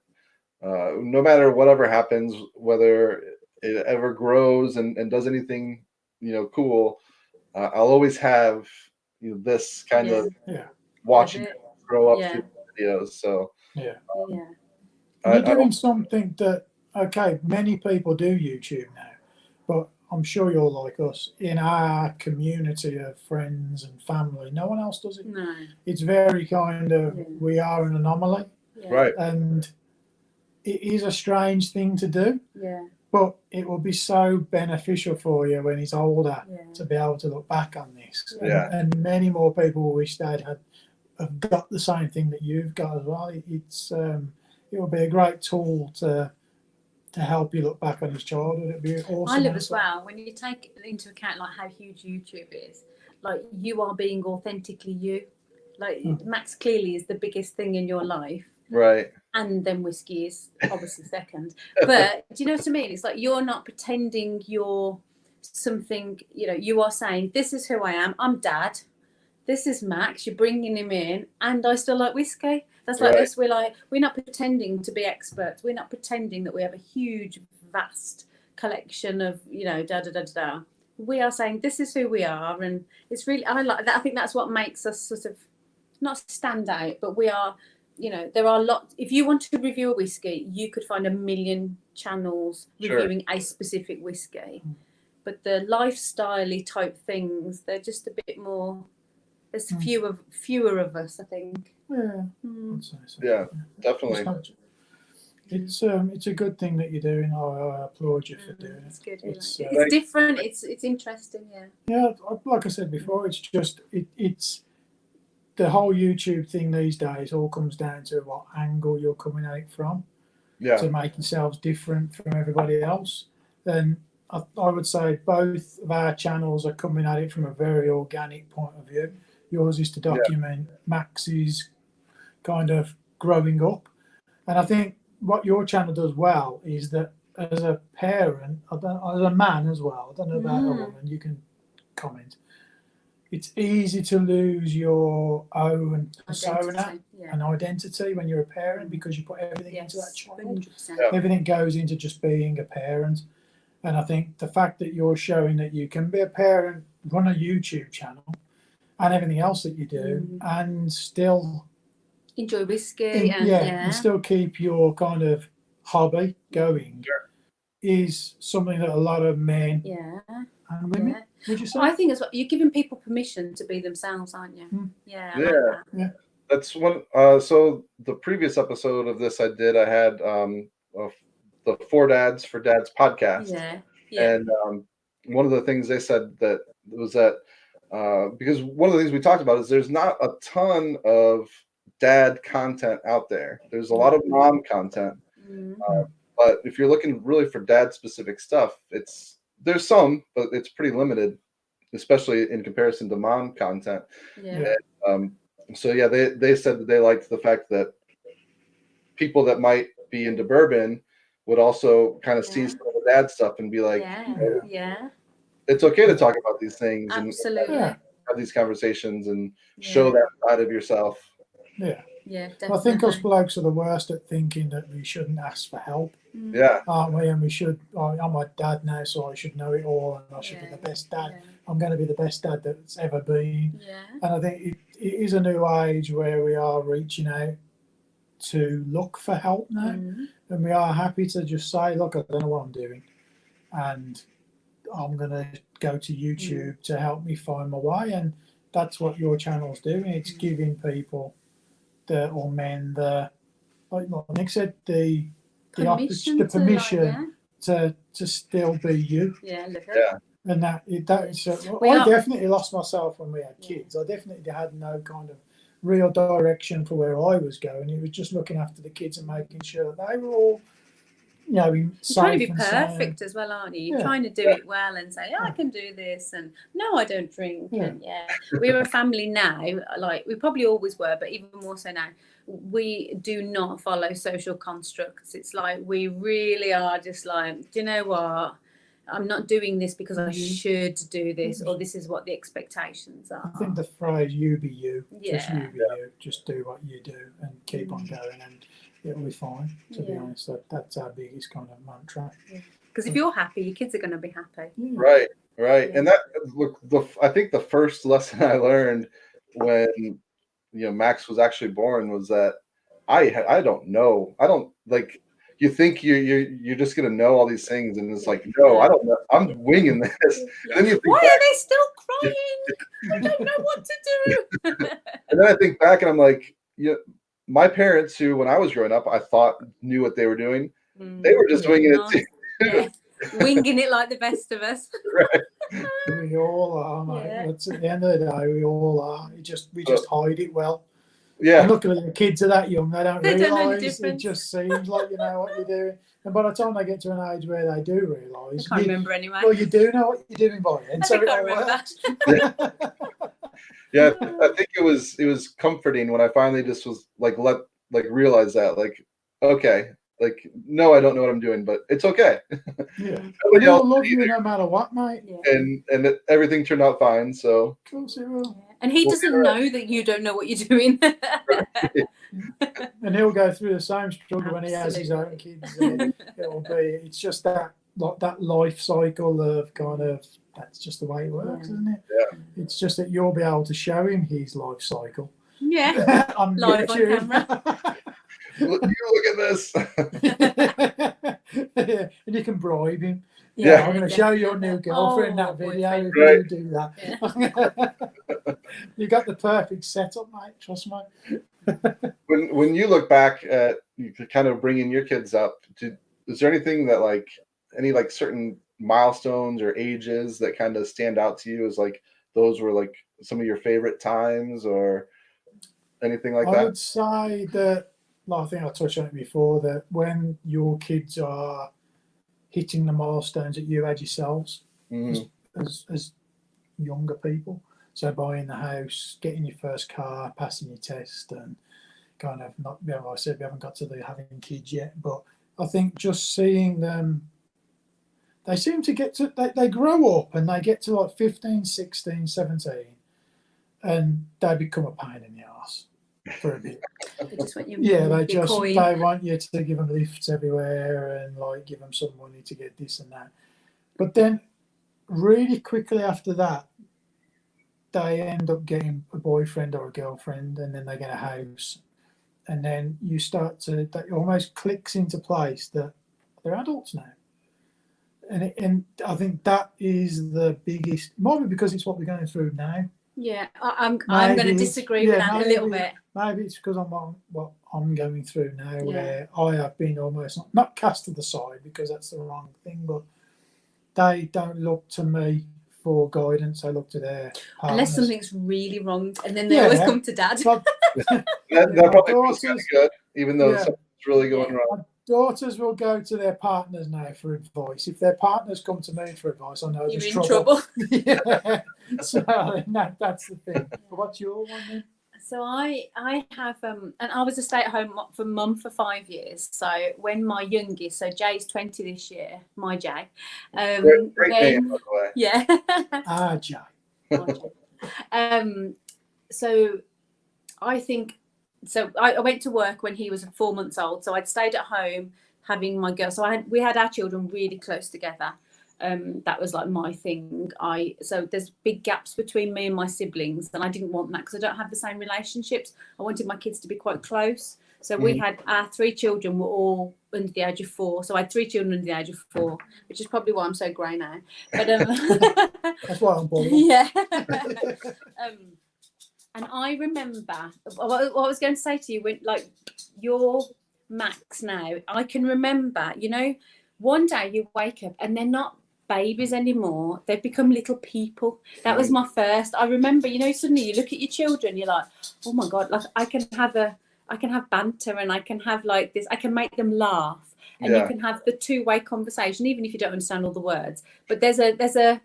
no matter whatever happens, whether it ever grows and does anything cool, I'll always have this kind of watching it grow up through the videos. So you're doing something that many people do YouTube now, but I'm sure you're like us. In our community of friends and family, no one else does it. No. It's very kind of we are an anomaly, right? And it is a strange thing to do. But it will be so beneficial for you when he's older to be able to look back on this. And many more people wish they'd have got the same thing that you've got as well. It will be a great tool to help you look back on his childhood. It'd be awesome. I live as well. When you take into account like how huge YouTube is, like you are being authentically you. Like Max clearly is the biggest thing in your life. Right. And then whiskey is obviously second. But do you know what I mean? It's like you're not pretending you're something, you are saying, this is who I am. I'm Dad. This is Max. You're bringing him in. And I still like whiskey. That's like this. We're not pretending to be experts. We're not pretending that we have a huge, vast collection of, da-da-da-da-da. We are saying, this is who we are. And it's really, I like that. I think that's what makes us sort of not stand out, but we are, you know, there are lots. If you want to review a whiskey, you could find 1,000,000 channels reviewing a specific whiskey. But the lifestyle-y type things, they're just a bit more. There's fewer of us, I think. Yeah, I'd say so. Yeah, definitely. It's a good thing that you're doing. I applaud you for doing it. It's good. It's different. It's interesting. Yeah. Yeah, like I said before, it's just it's the whole YouTube thing these days all comes down to what angle you're coming at it from. Yeah. To make yourselves different from everybody else. Then I would say both of our channels are coming at it from a very organic point of view. Yours is to document Max's kind of growing up. And I think what your channel does well is that as a parent, as a man as well, I don't know about a woman, you can comment. It's easy to lose your own persona and identity when you're a parent because you put everything into that child. 100%. Everything goes into just being a parent. And I think the fact that you're showing that you can be a parent, run a YouTube channel, and everything else that you do, and still enjoy whiskey and still keep your kind of hobby going is something that a lot of men and women, would you say? I think as well, you're giving people permission to be themselves, aren't you? Yeah. That's one. So the previous episode of this I had the 4 Dads for Dads podcast. And one of the things they said that was that because one of the things we talked about is there's not a ton of dad content out there. There's a lot of mom content, but if you're looking really for dad specific stuff, there's some, but it's pretty limited, especially in comparison to mom content. And, so yeah, they said that they liked the fact that people that might be into bourbon would also kind of see some of the dad stuff and be like, it's okay to talk about these things and have these conversations and show that side of yourself. Yeah, definitely. I think us blokes are the worst at thinking that we shouldn't ask for help. Aren't we? And we should. I'm a dad now, so I should know it all, and I should be the best dad. I'm going to be the best dad that's ever been. And I think it is a new age where we are reaching out to look for help now, and we are happy to just say, look, I don't know what I'm doing, and I'm going to go to YouTube to help me find my way. And that's what your channel's doing. It's giving people or men like Nick said, the permission to still be you. And that is I definitely lost myself when we had kids. I definitely had no kind of real direction for where I was going. It was just looking after the kids and making sure that they were all, you're trying to be perfect as well, aren't you? You're trying to do it well and say, I can do this, and no, I don't drink. And we're a family now, like we probably always were, but even more so now. We do not follow social constructs. It's like we really are just like, do you know what? I'm not doing this because I should do this, or this is what the expectations are. I think the phrase "you be you," just you be you, just do what you do and keep on going, and it'll be fine. To be honest, that's our biggest kind of mantra. Because if you're happy, your kids are going to be happy. Right. And that I think the first lesson I learned when Max was actually born was that I don't know. I don't like. You think you're just gonna know all these things, and it's like, no, I don't know. I'm winging this. And then you think why are they still crying? I don't know what to do. And then I think back, and I'm like, my parents, who when I was growing up, I thought knew what they were doing. They were just winging it too. Winging it like the best of us. We all are, mate. At the end of the day, we all are. We just hide it well. And luckily, the kids are that young; they don't realise. It just seems like you know what you're doing, and by the time they get to an age where they do realise, I can't remember anyway. Well, you do know what you're doing by then, so it all works. I think it was comforting when I finally just was realize that, okay, no, I don't know what I'm doing, but it's okay. Nobody else will love you no matter what, mate. And everything turned out fine. So of course it will. And he doesn't know that you don't know what you're doing. And he'll go through the same struggle when he has his own kids. It's just that life cycle of kind of, that's just the way it works, isn't it? It's just that you'll be able to show him his life cycle Yeah. on Live on YouTube. camera. Look at this. Yeah, and you can bribe him. Yeah. I'm going to show your new girlfriend Oh, that video boyfriend. if Right. you do that. You got the perfect setup, mate. Trust me. When you look back at you kind of bringing your kids up, is there anything that like any like certain milestones or ages that kind of stand out to you as like those were like some of your favorite times or anything like I that? would say that, like, I think I touched on it before, that when your kids are hitting the milestones that you had yourselves Mhm. as younger people, so buying the house, getting your first car, passing your test, and kind of not, you know, I said we haven't got to the having kids yet, but I think just seeing them, they seem to get to, they grow up and they get to like 15, 16, 17, and they become a pain in the arse for a bit. They just want you. Yeah, they your just coin. they want you to give them lifts everywhere and like give them some money to get this and that. But then, really quickly after that, they end up getting a boyfriend or a girlfriend, and then they get a house, and then you start to, that almost clicks into place that they're adults now. And I think that is the biggest, might be because it's what we're going through now. Yeah, I'm going to disagree with that a little bit. Maybe it's because I'm on what I'm going through now, Yeah. where I have been almost not cast to the side, because that's the wrong thing, but they don't look to me for guidance. They look to their partners. Unless something's really wrong, and then they always come to dad. But That probably feels kind of good, even though something's really going wrong. my daughters will go to their partners now for advice. If their partners come to me for advice, I know You're there's in trouble. Yeah. So that's the thing. But what's your one then? So I have and I was a stay-at-home mum for 5 years. So when my youngest, so Jay's 20 this year, my Jay. Great name, by the way. Yeah. Jay. So I think, so I went to work when he was 4 months old. So I'd stayed at home having my girl. So we had our children really close together. That was like my thing. So there's big gaps between me and my siblings, and I didn't want that because I don't have the same relationships. I wanted my kids to be quite close. So we had our 3 children were all under the age of 4. So I had 3 children under the age of 4, which is probably why I'm so grey now. But that's why I'm bored. Yeah. And I remember what I was going to say to you, when like your Max now, I can remember, you know, one day you wake up and they're not babies anymore, they've become little people. That was my first. I remember, you know, suddenly you look at your children, you're like, oh my God, like I can have banter, and I can have like this, I can make them laugh, and you can have the two-way conversation, even if you don't understand all the words. But there's a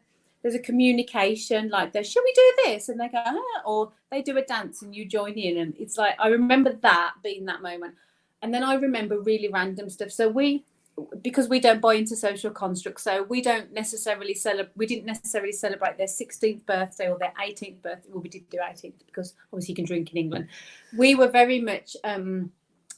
communication, like the, should we do this? And they go, or they do a dance and you join in, and it's like, I remember that being that moment. And then I remember really random stuff. So because we don't buy into social constructs, so we didn't necessarily celebrate their 16th birthday or their 18th birthday. Well, we did do 18th because obviously you can drink in England. We were very much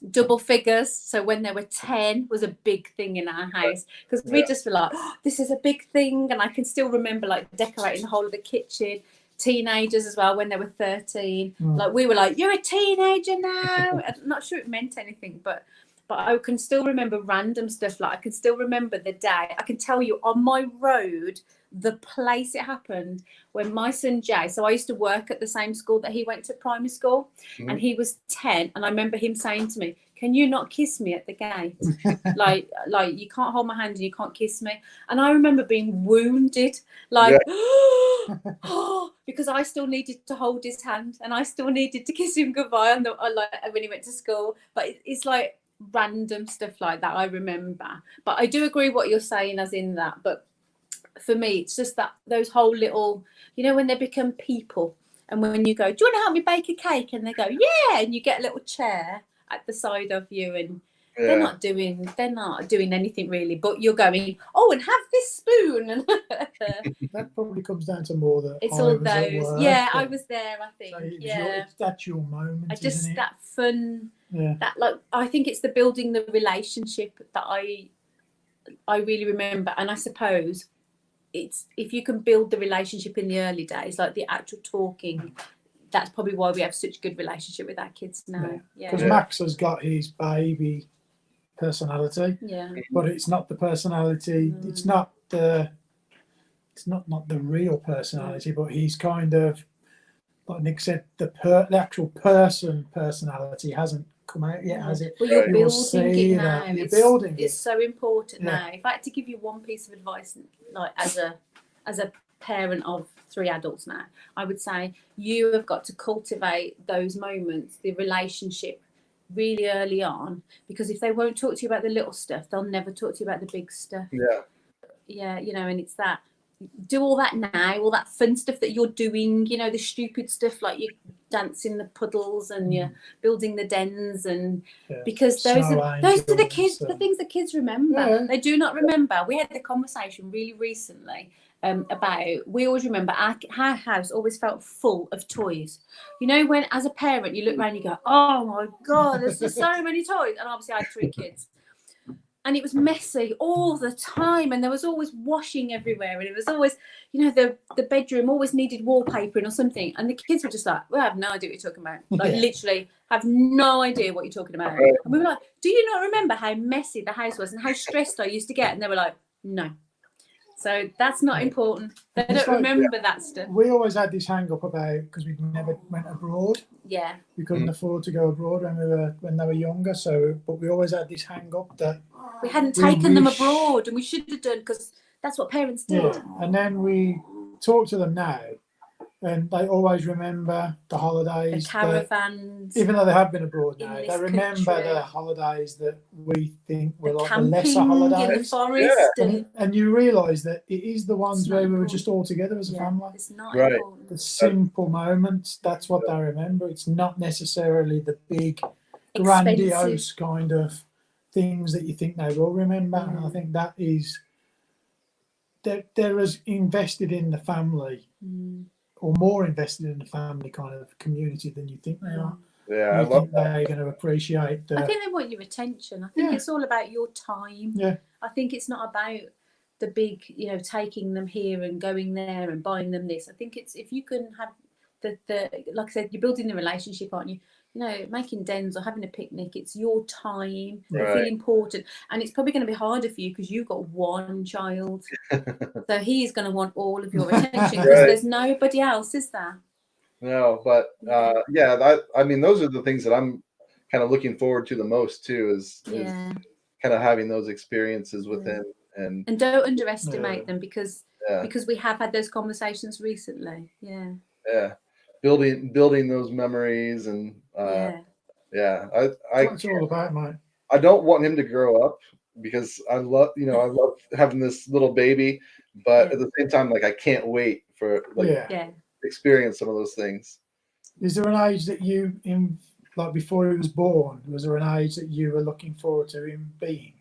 double figures. So when they were 10 was a big thing in our house, because we just were like, oh, this is a big thing. And I can still remember like decorating the whole of the kitchen. Teenagers as well, when they were 13, like we were like, you're a teenager now. I'm not sure it meant anything, but I can still remember random stuff. Like I can still remember the day. I can tell you on my road the place it happened, when my son Jay, so I used to work at the same school that he went to, primary school, and he was 10, and I remember him saying to me, can you not kiss me at the gate? like you can't hold my hand and you can't kiss me. And I remember being wounded, like because I still needed to hold his hand and I still needed to kiss him goodbye on when he went to school. But it's like random stuff like that I remember. But I do agree what you're saying as in that, but for me it's just that those whole little, you know, when they become people, and when you go, do you want to help me bake a cake, and they go, yeah, and you get a little chair at the side of you, and they're not doing anything really, but you're going, oh, and have this spoon. And that probably comes down to more that it's all those. I was there, I think. So that's your moment. I just, isn't it? That fun. Yeah. That, like, I think it's the building the relationship that I really remember. And I suppose it's, if you can build the relationship in the early days, like the actual talking, that's probably why we have such a good relationship with our kids now. Because Yeah. Max has got his baby personality, but it's not the personality. It's not the real personality, but he's kind of, like Nick said, the actual personality hasn't come out yet, has it? Well, you're You will building see it now. that. You're building It's it. so important now. If I had to give you one piece of advice, like as a parent of 3 adults now, I would say you have got to cultivate those moments, the relationship really early on, because if they won't talk to you about the little stuff, they'll never talk to you about the big stuff. Yeah, you know, and it's that, do all that now, all that fun stuff that you're doing, you know, the stupid stuff like you dancing the puddles and you're building the dens, and because those are the kids, the things that kids remember. They do not remember. We had the conversation really recently about, we always remember our house always felt full of toys. You know, when as a parent you look around and you go, oh my God, there's just so many toys. And obviously I had 3 kids. And it was messy all the time, and there was always washing everywhere, and it was always, you know, the bedroom always needed wallpapering or something, and the kids were just like, we have no idea what you're talking about, like literally have no idea what you're talking about. And we were like, do you not remember how messy the house was and how stressed I used to get? And they were like, no. So that's not important. They don't remember that stuff. We always had this hang up about, because we never went abroad. Yeah. We couldn't afford to go abroad when they were younger. So, but we always had this hang up that we hadn't taken them abroad, and we should have done, because that's what parents did. Yeah. And then we talk to them now, and they always remember the holidays, the caravans. Even though they have been abroad now, they remember the holidays that we think were like the lesser holidays. In the forest. And you realise that it is the ones where we were just all together as a family. It's not important. The simple moments, that's what they remember. It's not necessarily the big, grandiose kind of things that you think they will remember. And I think that is, they're as invested in the family, or more invested in the family kind of community than you think they are. Yeah, I love that. They're going to appreciate I think they want your attention. I think it's all about your time. Yeah. I think it's not about the big, you know, taking them here and going there and buying them this. I think it's, if you can have the like I said, you're building the relationship, aren't you? You know, making dens or having a picnic, it's your time. You feel important. And it's probably going to be harder for you because you've got 1 child. So he's going to want all of your attention, because there's nobody else, is there? No, but I mean, those are the things that I'm kind of looking forward to the most too, is kind of having those experiences with him. And don't underestimate them, because we have had those conversations recently. Building those memories, and that's what it's all about, mate. I don't want him to grow up, because I love having this little baby, but at the same time, like, I can't wait for experience some of those things. Is there an age that you, like before he was born, was there an age that you were looking forward to him being?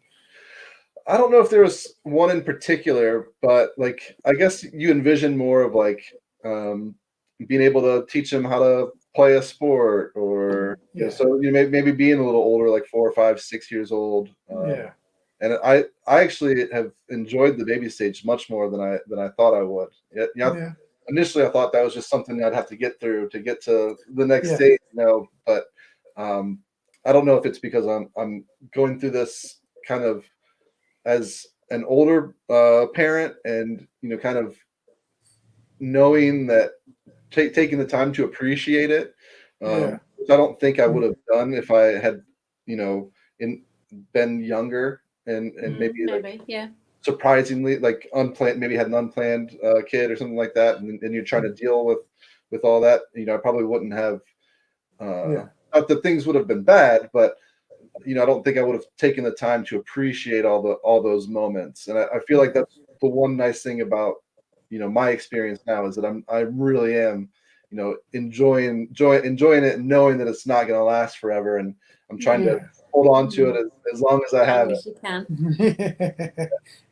I don't know if there was one in particular, but like, I guess you envision more of like being able to teach him how to play a sport, or so maybe being a little older, like 4 or 5, 6 years old. And I actually have enjoyed the baby stage much more than I thought I would. Initially, I thought that was just something I'd have to get through to get to the next stage, but I don't know if it's because I'm going through this kind of as an older parent, and kind of knowing that, taking the time to appreciate it, which I don't think I would have done if I had been younger, and maybe surprisingly, like, unplanned, maybe had an unplanned kid or something like that, and you're trying to deal with all that. I probably wouldn't have not that things would have been bad, but I don't think I would have taken the time to appreciate all those moments. And I feel like that's the one nice thing about my experience now, is that I really am enjoying it, and knowing that it's not going to last forever, and I'm trying to hold on to it as long as I have it. You can.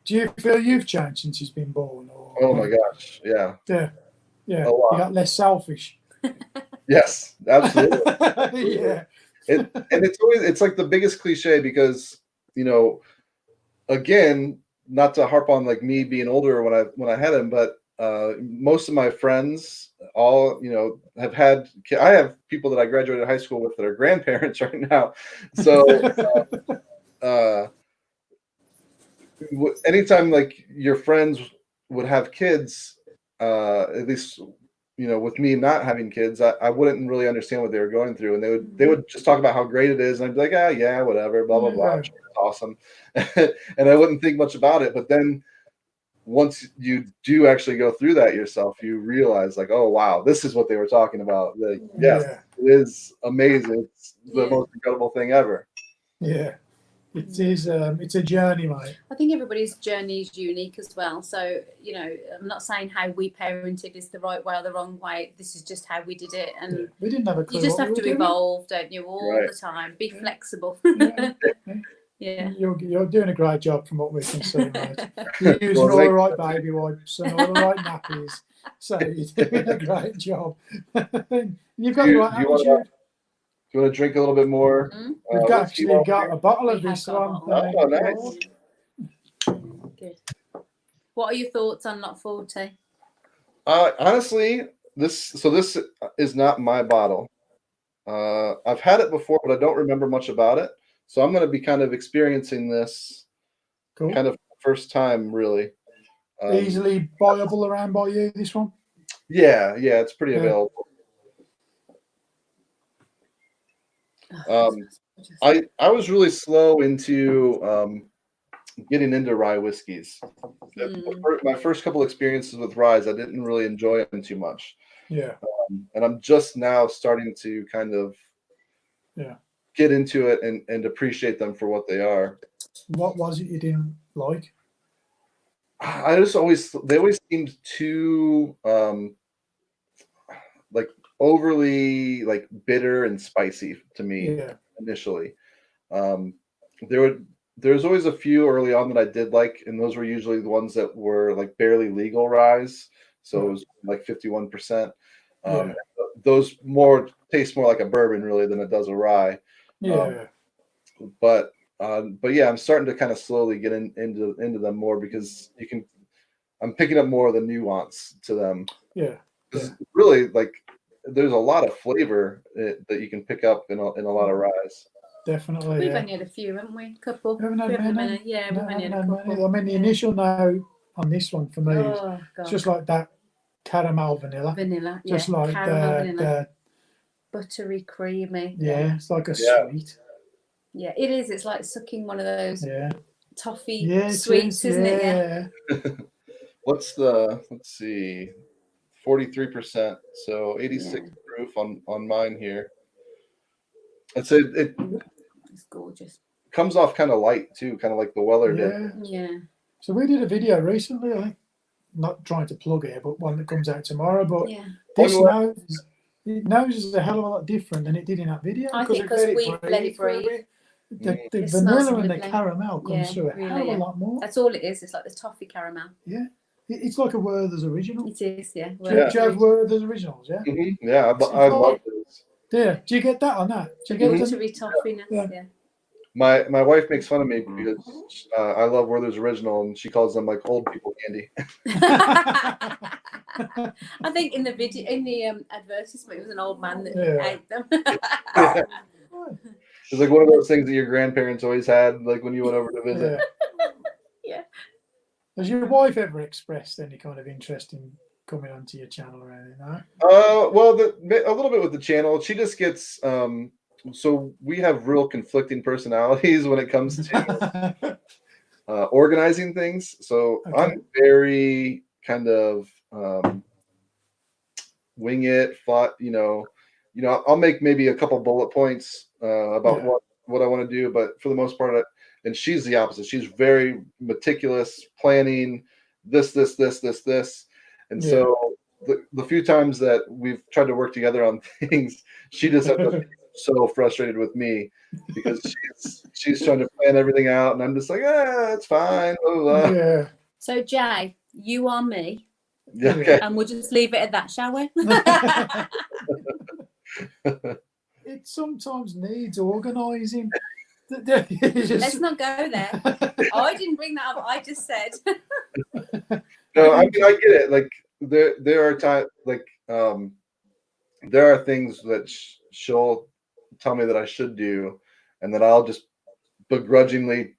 Do you feel you've changed since he's been born? Or? Oh my gosh, yeah. You got less selfish. Yes, absolutely. And it's like the biggest cliche, because again, not to harp on like me being older when I had him, but most of my friends all, have had. I have people that I graduated high school with that are grandparents right now. So anytime like your friends would have kids, at least with me not having kids, I wouldn't really understand what they were going through, and they would just talk about how great it is, and I'd be like, yeah, whatever, blah blah blah, it's awesome, and I wouldn't think much about it. But then once you do actually go through that yourself, you realize like, oh wow, this is what they were talking about. Like, yes, it is amazing. It's the most incredible thing ever. Yeah. It is. It's a journey, mate. I think everybody's journey is unique as well. So, I'm not saying how we parented is the right way or the wrong way. This is just how we did it. And we didn't have a clue. You just have to evolve, don't you, all the time. Be flexible. Yeah. You're doing a great job from what we can see, mate. You're using all the right baby wipes and all the right nappies. So you're doing a great job. You've got the right attitude. Do you want to drink a little bit more? We've actually got a bottle of this one. Oh, nice. Good. What are your thoughts on Not 40? Honestly, this is not my bottle. I've had it before, but I don't remember much about it. So I'm going to be kind of experiencing this kind of first time, really. Easily buyable around by you, this one? Yeah, it's pretty available. I was really slow into getting into rye whiskeys. My first couple experiences with ryes, I didn't really enjoy them too much. Yeah. And I'm just now starting to kind of get into it and appreciate them for what they are. What was it you didn't like? They always seemed too like overly like bitter and spicy to me initially. There's always a few early on that I did like, and those were usually the ones that were like barely legal ryes, so it was like 51%. Those taste more like a bourbon really than it does a rye. But yeah, I'm starting to kind of slowly get into them more because I'm picking up more of the nuance to them. Really, like, there's a lot of flavor that you can pick up in a lot of ryes. Definitely. We've only had a few, haven't we? A couple. We haven't had many. Yeah, we've only had a couple. I mean, the initial no on this one for me is just like that caramel vanilla. Just like the buttery, creamy. Yeah, it's like a sweet. Yeah, it is. It's like sucking one of those toffee sweets, isn't it? Yeah. Let's see, 43%, so 86 proof on mine here. I'd say it's gorgeous. Comes off kind of light too, kind of like the Weller did. Yeah. So we did a video recently, I think, not trying to plug it, but one that comes out tomorrow. But this nose a hell of a lot different than it did in that video. I think because we let it breathe. The vanilla and the caramel comes through a hell of a lot more. That's all it is. It's like the toffee caramel. Yeah. It's like a Werther's original. It is, yeah. Do you have Werther's originals, yeah? Mm-hmm. Yeah, I love those. Yeah. Do you get that on that? Do you get buttery toffiness, yeah. My wife makes fun of me because I love Werther's original, and she calls them like old people candy. I think in the video, in the advertisement, it was an old man that ate them. It's like one of those things that your grandparents always had, like when you went over to visit. Yeah. Has your wife ever expressed any kind of interest in coming onto your channel or anything? No? Well, a little bit with the channel. She just gets. So we have real conflicting personalities when it comes to organizing things. So I'm very kind of wing it. I'll make maybe a couple bullet points about what I want to do, but for the most part, and she's the opposite. She's very meticulous, planning this, and so the few times that we've tried to work together on things, she just ends up so frustrated with me because she's trying to plan everything out, and I'm just like, it's fine. Blah, blah. Yeah. So Jay, you are me. Yeah. Okay. And we'll just leave it at that, shall we? It sometimes needs organising. Let's not go there. I didn't bring that up. I just said. No, I mean, I get it. Like there are times like there are things that she'll tell me that I should do, and then I'll just begrudgingly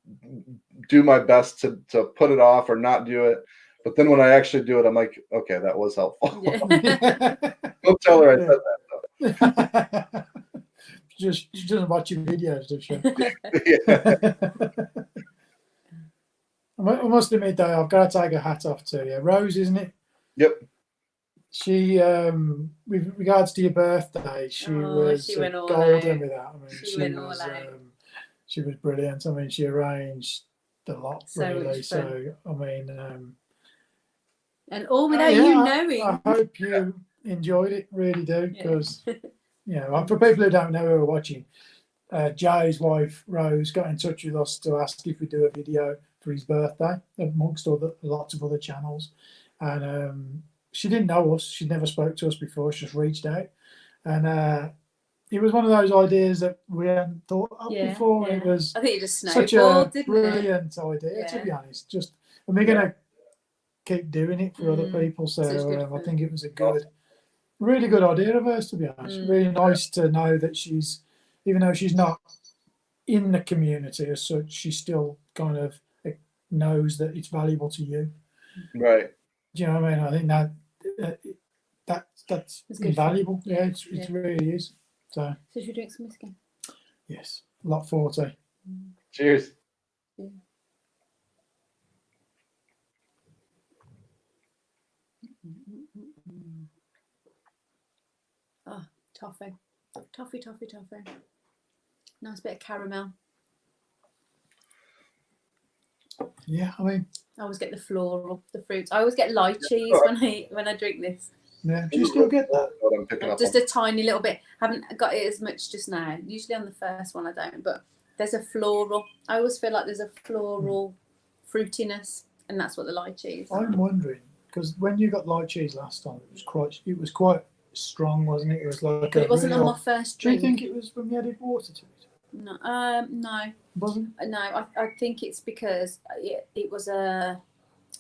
do my best to put it off or not do it. But then when I actually do it, I'm like, okay, that was helpful. Yeah. Don't tell her I said that, though. She doesn't watch your videos, does she? Yeah. I must admit, though, I've got to take a hat off to you. Rose, isn't it? Yep. She, with regards to your birthday, she was went all golden out. with that. I mean, She went all out. she was brilliant. I mean, she arranged a lot, So really. much fun. So, I mean, and all without you knowing. I hope you enjoyed it, really do, because, you know, for people who don't know who are watching, Jay's wife, Rose, got in touch with us to ask if we do a video for his birthday, amongst lots of other channels. And she didn't know us. She'd never spoke to us before. She just reached out. And it was one of those ideas that we hadn't thought of before. Yeah. It was I think it just such snowballed, a didn't brilliant idea, to be honest. Just, and we're going to keep doing it for other people. So I think it was a really good idea of hers, to be honest. Really nice to know that she's, even though she's not in the community as such, she still kind of knows that it's valuable to you. Right. Do you know what I mean? I think that's invaluable. Yeah, it really is. So should we drink some whiskey? Yes. Lot 40. Cheers. Yeah. Oh, toffee. Toffee. Nice bit of caramel. Yeah, I mean, I always get the floral, the fruits. I always get lychees when I drink this. Yeah, do you still get that? Just a tiny little bit. Haven't got it as much just now. Usually on the first one I don't, but there's a floral. I always feel like there's a floral fruitiness, and that's what the lychee is. I'm wondering, because when you got lychees last time, it was quite strong, wasn't it? It was like. But it wasn't on my first drink. Do you think it was when we added water to it? No, no. Wasn't? No, I think it's because it was a.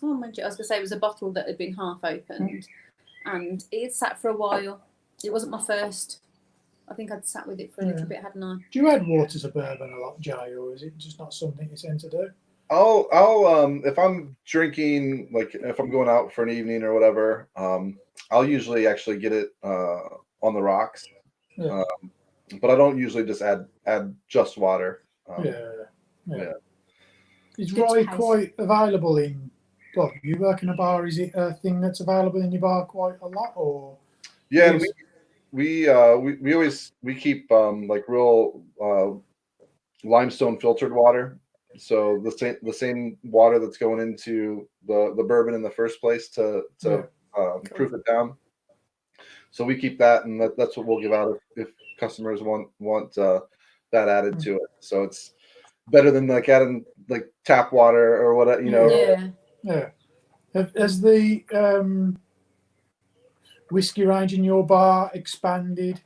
Oh my! I was gonna say it was a bottle that had been half opened, and it sat for a while. It wasn't my first. I think I'd sat with it for a little bit, hadn't I? Do you add water to bourbon a lot, Jay, or is it just not something you tend to do? I'll if I'm drinking, like if I'm going out for an evening or whatever, I'll usually actually get it on the rocks. Yeah. But I don't usually just add just water. Yeah. Is rye quite available in? Well, you work in a bar. Is it a thing that's available in your bar quite a lot, or? Yeah, and we always keep like real limestone filtered water. So the same water that's going into the bourbon in the first place to proof it down. So we keep that, and that's what we'll give out if customers want that added to it. So it's better than like adding like tap water or whatever, you know. Yeah. Has the whiskey range in your bar expanded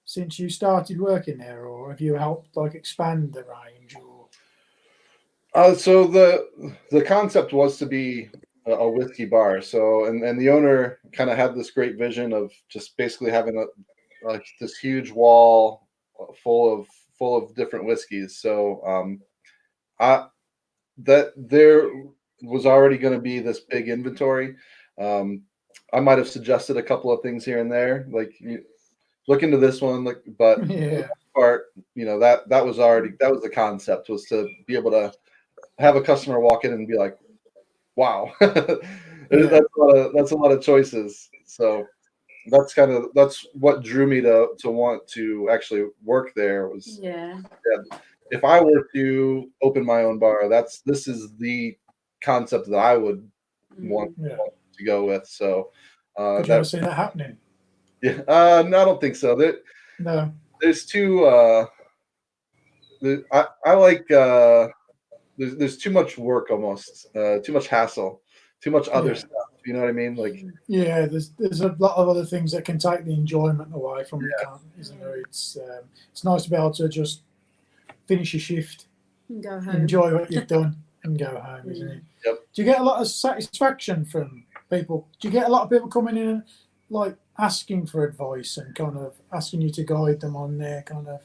since you started working there, or have you helped like expand the range? Or so the concept was to be a whiskey bar. So and the owner kind of had this great vision of just basically having this huge wall full of different whiskeys. So that there was already going to be this big inventory. I might have suggested a couple of things here and there, like look into this one, but part, you know, that was the concept, was to be able to have a customer walk in and be like, wow, that's a lot of choices. So that's what drew me to want to actually work there. Was if I were to open my own bar, this is the concept that I would want to go with. So could you ever see that happening? Yeah, no, I don't think so. No, there's too I like there's too much work, almost too much hassle, too much other stuff. You know what I mean? Like, yeah, there's a lot of other things that can take the enjoyment away from it, isn't there? It's nice to be able to just finish your shift, and go home, enjoy what you've done, and go home, isn't it? Yep. Do you get a lot of satisfaction from people? Do you get a lot of people coming in and like asking for advice and kind of asking you to guide them on their kind of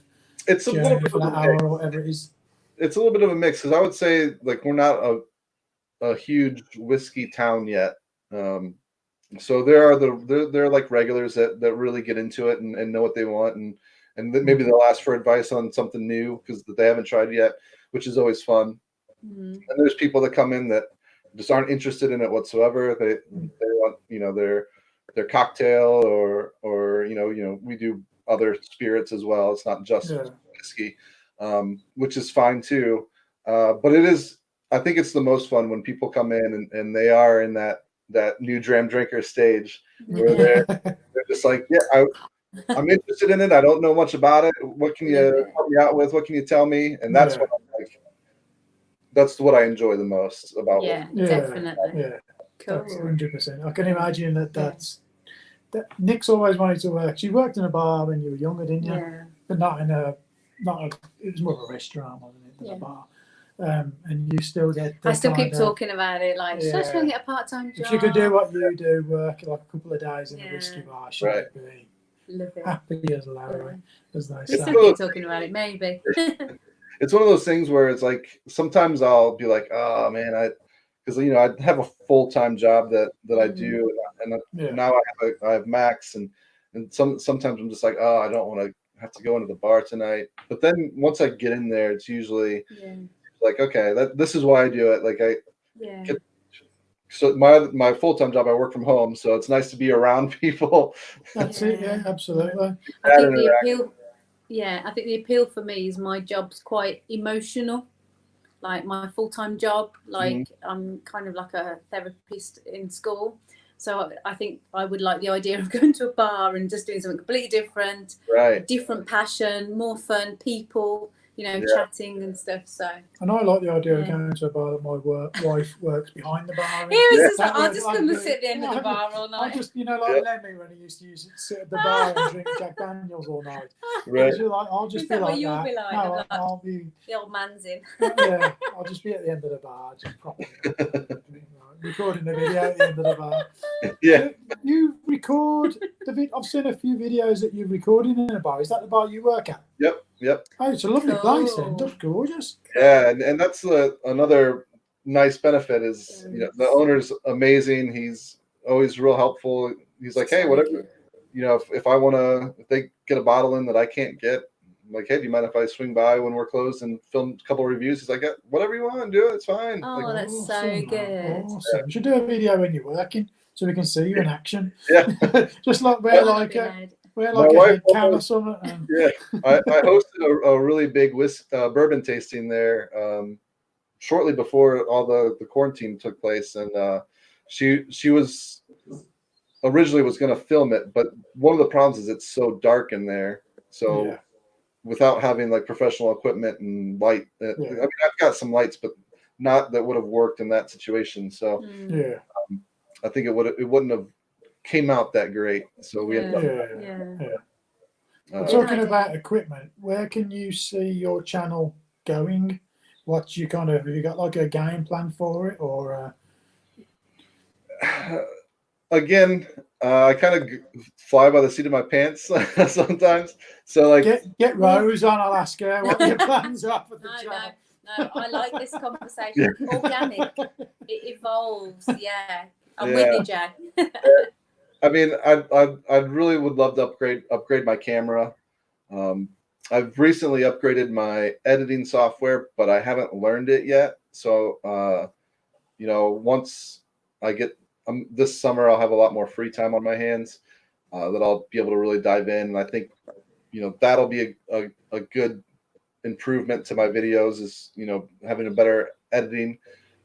it's a little journey bit for of that a hour mix. or whatever it is. It's a little bit of a mix because I would say like we're not a huge whiskey town yet. So there are there are like regulars that really get into it and know what they want, and maybe they'll ask for advice on something new because they haven't tried yet, which is always fun. And there's people that come in that just aren't interested in it whatsoever. They want their cocktail or we do other spirits as well. It's not just whiskey, which is fine too. But it is, I think it's the most fun when people come in and they are in that new Dram Drinker stage where they're just like, yeah, I'm interested in it. I don't know much about it. What can you help me out with? What can you tell me? And that's what I'm like. That's what I enjoy the most about it. Definitely. Yeah, Cool. that's 100%. I can imagine that Nick's always wanted to work. She worked in a bar when you were younger, didn't you? Yeah. But not it was more of a restaurant, wasn't it, than a bar. And you still get I still keep talking about it, like, should I try and get a part-time job? If you could do what you do, work like a couple of days in a whiskey bar, she would be happy as Larry, as they say. We still keep talking about it, maybe. It's one of those things where it's like sometimes I'll be like, oh man, because I have a full-time job that I do, and now I have Max, and sometimes I'm just like, oh, I don't want to have to go into the bar tonight. But then once I get in there, it's usually like, okay, this is why I do it. Like so my full-time job, I work from home, so it's nice to be around people. That's it, absolutely. I think the appeal. Yeah, I think the appeal for me is my job's quite emotional. Like my full-time job, like I'm kind of like a therapist in school. So I think I would like the idea of going to a bar and just doing something completely different, different passion, more fun, people, chatting and stuff. So. And I like the idea of going to a bar that my wife works behind the bar. I'll just come and sit at the end of the bar all night. I just, like Lemmy when he used to sit at the bar and drink Jack Daniels all night. I'll just be like that. Be like? No, I'll be the old man's in. I'll just be at the end of the bar, just properly recording the video at the end of the bar. Yeah. You record I've seen a few videos that you've recorded in a bar. Is that the bar you work at? Yep. Oh, it's a lovely place then. That's gorgeous. Yeah, and that's another nice benefit is the owner's amazing. He's always real helpful. He's like, hey, whatever, if they get a bottle in that I can't get, I'm like, hey, do you mind if I swing by when we're closed and film a couple of reviews? He's like, yeah, whatever you want, do it. It's fine. Oh, that's awesome, so good. Awesome. You should do a video when you're working so we can see you in action. Yeah. Just like wear like a head cam or something. Yeah. I hosted a really big bourbon tasting there shortly before all the quarantine took place, and she was originally was going to film it, but one of the problems is it's so dark in there. So without having like professional equipment and light, I mean, I've got some lights, but not that would have worked in that situation. So I think it wouldn't have came out that great. So we ended up. Talking about equipment, where can you see your channel going? What's you have you got like a game plan for it, or? Again, I kind of fly by the seat of my pants sometimes. So like, get Rose on. I'll ask her what your plans are for the channel. No, I like this conversation. Organic, it evolves. Yeah, I'm with you, Jack. I mean, I really would love to upgrade my camera. I've recently upgraded my editing software, but I haven't learned it yet. So, once I get this summer, I'll have a lot more free time on my hands that I'll be able to really dive in. And I think, that'll be a good improvement to my videos is, having a better editing.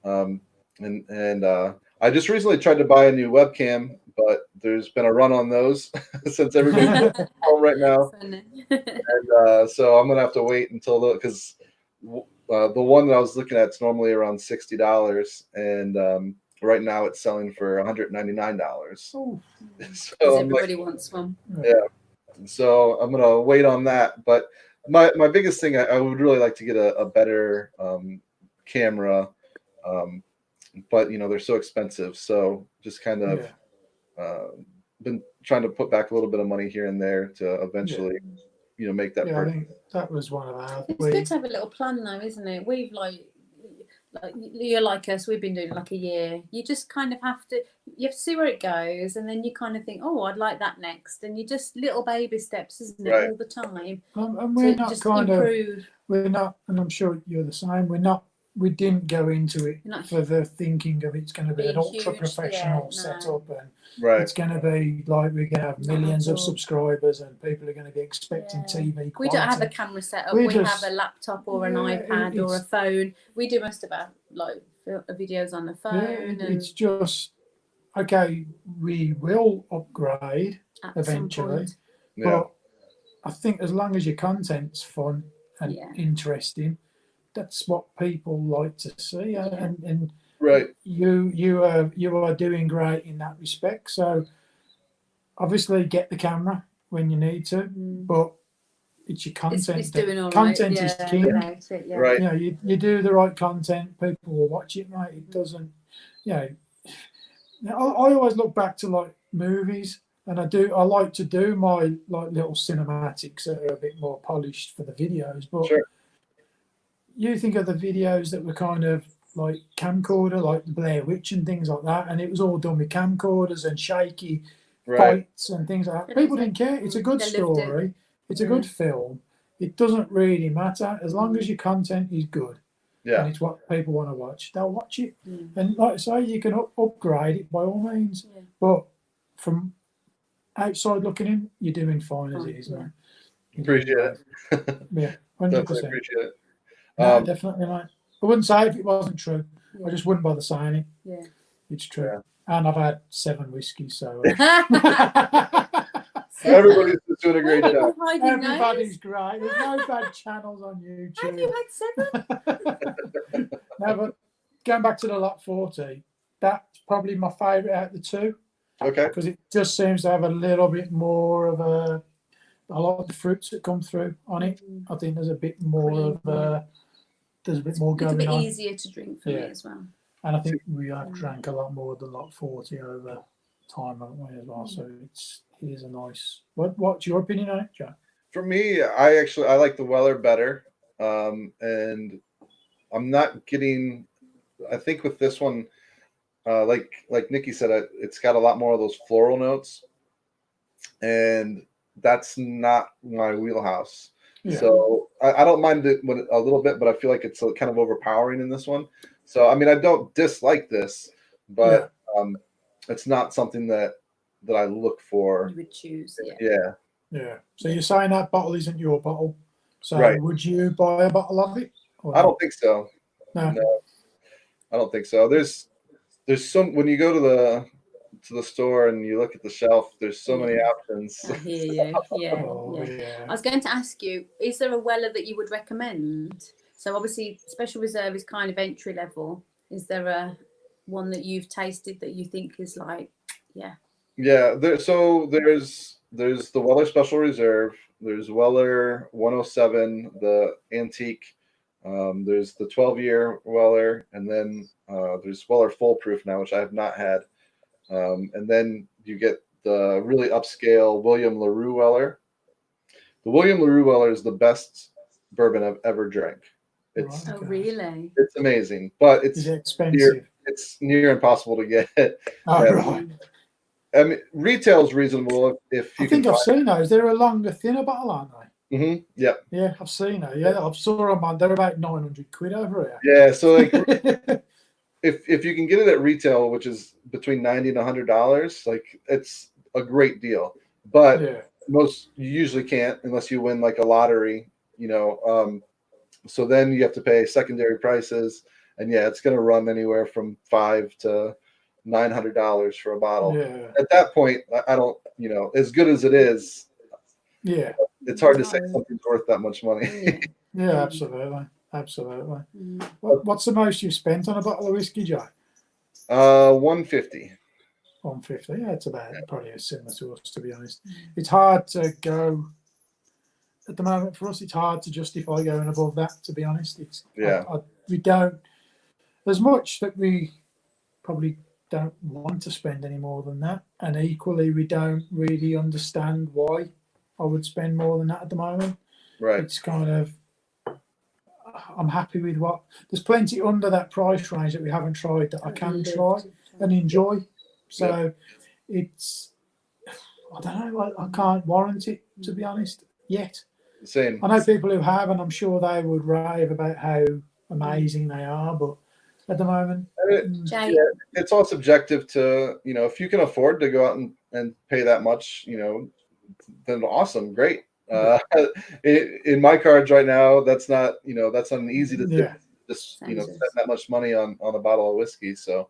And I just recently tried to buy a new webcam, but there's been a run on those since everybody's home right now. And so I'm going to have to wait until because the one that I was looking at is normally around $60. And right now it's selling for $199. Oh, so everybody wants one. Yeah. So I'm going to wait on that. But my biggest thing, I would really like to get a better camera. But they're so expensive, so just kind of been trying to put back a little bit of money here and there to eventually, make that I purchase. think that was one of our. It's good to have a little plan, though, isn't it? We've like you're like us. We've been doing it like a year. You just kind of have to. You have to see where it goes, and then you kind of think, "Oh, I'd like that next." And you just little baby steps, isn't it, all the time? And we're not just kind improve. of. We're not, and I'm sure you're the same. We're not. We didn't go into it for the thinking of it's going to be an ultra professional setup, and it's going to be like we're going to have millions of subscribers, and people are going to be expecting TV quality. We don't have a camera set up. We have a laptop or an iPad or a phone. We do most of our videos on the phone. It's just okay. We will upgrade eventually, but I think as long as your content's fun and interesting, that's what people like to see, and you are doing great in that respect. So obviously get the camera when you need to, but it's your content. It's doing all content is king. Right. You do the right content, people will watch it, right? It doesn't. I always look back to like movies, and I like to do my like little cinematics that are a bit more polished for the videos, but. You think of the videos that were kind of like camcorder, like the Blair Witch and things like that, and it was all done with camcorders and shaky fights and things like that. People didn't care. It's a good story. It's a good film. It doesn't really matter as long as your content is good. Yeah. And it's what people want to watch. They'll watch it. And like I say, you can upgrade it by all means. But from outside looking in, you're doing fine as it is, man. Appreciate it. 100%. Appreciate it. No, definitely, mate. I wouldn't say if it wasn't true. I just wouldn't bother saying it. Yeah. It's true. And I've had 7 whiskeys, so. Everybody's doing a great job. Everybody's great. There's no bad channels on YouTube. Have you had 7? No, but going back to the Lot 40, that's probably my favourite out of the 2. Okay. Because it just seems to have a little bit more of a lot of the fruits that come through on it. I think there's a bit more of there's a bit more going on. It's a bit easier to drink for me as well. And I think we have drank a lot more than Lot 40 over time, haven't we, as well? So it is a nice. What's your opinion on it, Jack? For me, I like the Weller better, and I'm not getting. I think with this one, like Nicky said, it's got a lot more of those floral notes, and that's not my wheelhouse. Yeah. So I don't mind it a little bit, but I feel like it's kind of overpowering in this one. So I mean, I don't dislike this, but it's not something that I look for. You would choose, yeah. So you're saying that bottle isn't your bottle. So would you buy a bottle of it? I don't think so. No, I don't think so. There's some when you go to the store and you look at the shelf, there's so many options. I hear you. Yeah. I was going to ask you, is there a Weller that you would recommend? So obviously Special Reserve is kind of entry level. Is there a one that you've tasted that you think is like, there's the Weller Special Reserve, there's Weller 107, the antique, there's the 12-year Weller, and then there's Weller Full Proof now, which I have not had. And then you get the really upscale William LaRue Weller. The William LaRue Weller is the best bourbon I've ever drank. It's really? It's amazing, but it's expensive. It's near impossible to get. Right. I mean, retail's reasonable if you. I think I've seen those. They're a longer, thinner bottle, aren't they? Mm-hmm. Yeah. Yeah, I've seen those. Yeah, I've saw them on. They're about £900 over here. Yeah, so like. If you can get it at retail, which is between $90 and $100, like it's a great deal. But you usually can't unless you win like a lottery, So then you have to pay secondary prices, and it's going to run anywhere from $500 to $900 for a bottle. Yeah. At that point, I don't, as good as it is, it's hard to say something's worth that much money. Yeah, absolutely. Absolutely. What's the most you've spent on a bottle of whiskey, Jack? $150. $150. Yeah, it's about probably similar to us, to be honest. It's hard to go at the moment for us. It's hard to justify going above that, to be honest. We don't. There's much that we probably don't want to spend any more than that, and equally we don't really understand why I would spend more than that at the moment. Right. It's kind of, I'm happy with what, there's plenty under that price range that we haven't tried that I can try and enjoy. So it's, I don't know, I can't warrant it, to be honest, yet. Same. I know people who have, and I'm sure they would rave about how amazing they are, but at the moment, it's all subjective to, you know, if you can afford to go out and pay that much, you know, then awesome, great. In my cards right now, that's not, you know, that's not an easy decision. Just, you know, spend that much money on a bottle of whiskey. So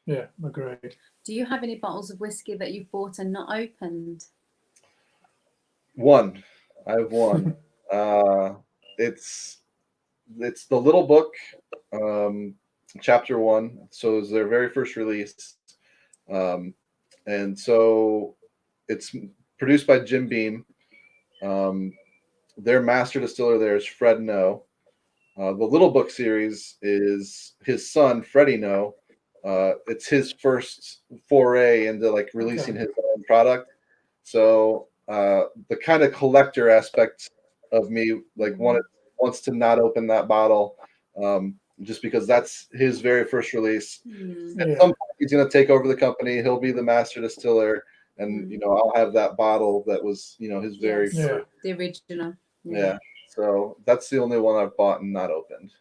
yeah, agreed. Do you have any bottles of whiskey that you've bought and not opened? One. I have one. It's the little book, chapter 1. So it was their very first release. And so it's produced by Jim Beam. Their master distiller there is Fred No. The Little Book series is his son, Freddie No. It's his first foray into like releasing his own product. So the kind of collector aspect of me like wants to not open that bottle, just because that's his very first release. At some point he's going to take over the company. He'll be the master distiller, and you know, I'll have that bottle that was, you know, his very first. The original. Yeah. So that's the only one I've bought and not opened.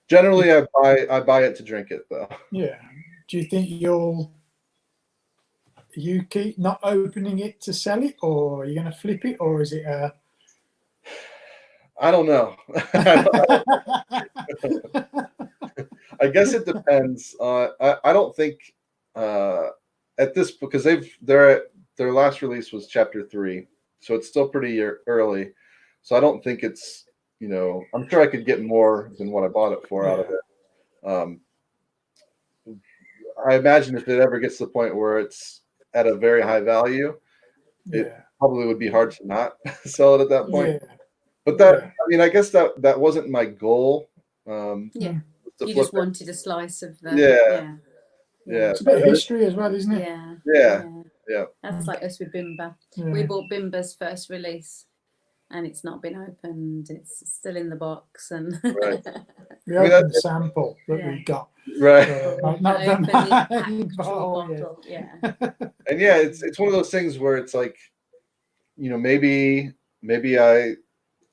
Generally, I buy it to drink it though. Yeah. Do you think you keep not opening it to sell it, or are you going to flip it, or is it I don't know. I guess it depends. I don't think at this, because their last release was chapter 3, so it's still pretty early. So I don't think it's, you know, I'm sure I could get more than what I bought it for out of it. I imagine if it ever gets to the point where it's at a very high value, it probably would be hard to not sell it at that point. But that, I mean, I guess that wasn't my goal. You just wanted a slice of the. Yeah. It's a bit of history as well, isn't it? Yeah. That's like us with Bimber. We bought Bimber's first release, and it's not been opened. It's still in the box, and we opened the sample that we got. Right. Not the bottle. Yeah. And yeah, it's one of those things where it's like, you know, maybe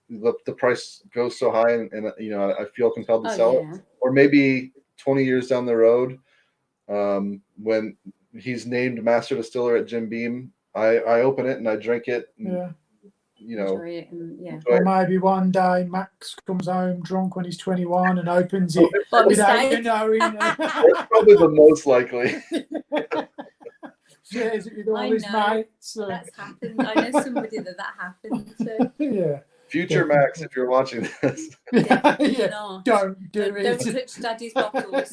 the price goes so high and you know, I feel compelled to sell it, or maybe 20 years down the road, when he's named master distiller at Jim Beam, I open it and I drink it. And, you know, enjoy it and, or maybe one day Max comes home drunk when he's 21 and opens it without you knowing. That's probably the most likely. Shares it with all his mates. That's happened. I know somebody that happened to. Yeah. Future Max, if you're watching this, don't do it. Don't touch Daddy's bottles.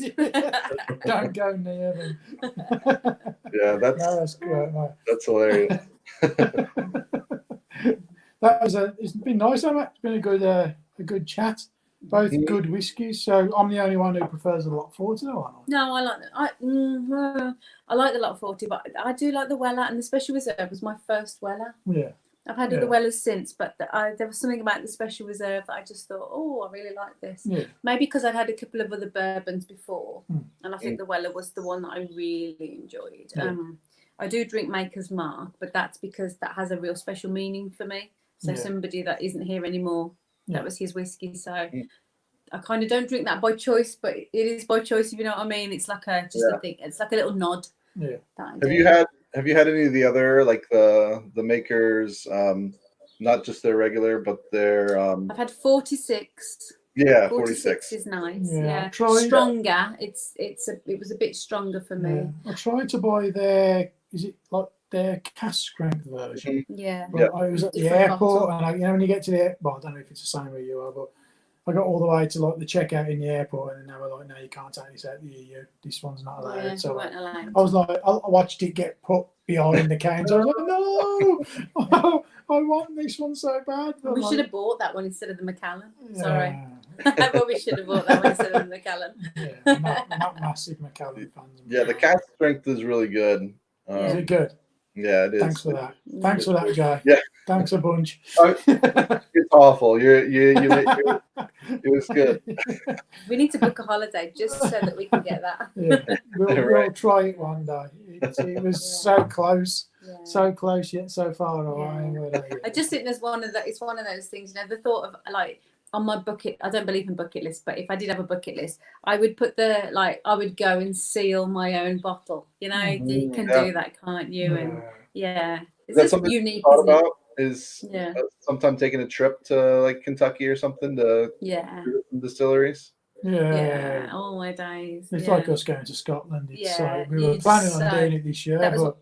Don't go near them. Yeah, that's great, mate. That's hilarious. It's been nice, mate. It's been a good chat. Both good whiskies. So I'm the only one who prefers the Lot 40, though, aren't I? No, I like the Lot 40, but I do like the Weller, and the Special Reserve was my first Weller. Yeah. I've had other Wellers since, but there was something about the Special Reserve that I just thought, I really like this. Yeah. Maybe because I'd had a couple of other bourbons before, and I think the Weller was the one that I really enjoyed. Yeah. I do drink Maker's Mark, but that's because that has a real special meaning for me. So somebody that isn't here anymore, that was his whiskey. So I kind of don't drink that by choice, but it is by choice, if you know what I mean. It's like a thing. It's like a little nod. Yeah. Have you had any of the other, like the Makers, not just their regular, but their I've had 46. Yeah, 46 is nice. Yeah. Stronger. It was a bit stronger for me. I tried to buy their cask strength version. Yeah. But I was at the airport, and when you get to the airport, I don't know if it's the same where you are, but I got all the way to like the checkout in the airport, and they were like, "No, you can't take this out of the EU. This one's not allowed." Yeah, so weren't allowed. I was like, I watched it get put behind the counter. I was like, "No, want this one so bad. But We should have bought that one instead of the Macallan. Yeah. Sorry. Well, we should have bought that one instead of the Macallan. Yeah, I'm not massive Macallan fans. Yeah, the cask strength is really good. Is it good? Yeah, it is. Thanks for that. Thanks for that, Jay. Yeah. Thanks a bunch. It's awful. It was good. Yeah, We need to book a holiday just so that we can get that. we'll try it one day. It was so close, Yeah. so close yet so far away. I just think there's it's one of those things, the thought of like on my bucket, I don't believe in bucket lists, but if I did have a bucket list, I would put I would go and seal my own bottle. You can do that, can't you? And it's Is that just unique, thought isn't it? about? Is sometime taking a trip to like Kentucky or something to distilleries? Yeah. All my days. It's like us going to Scotland. It's like we were planning on doing it this year, but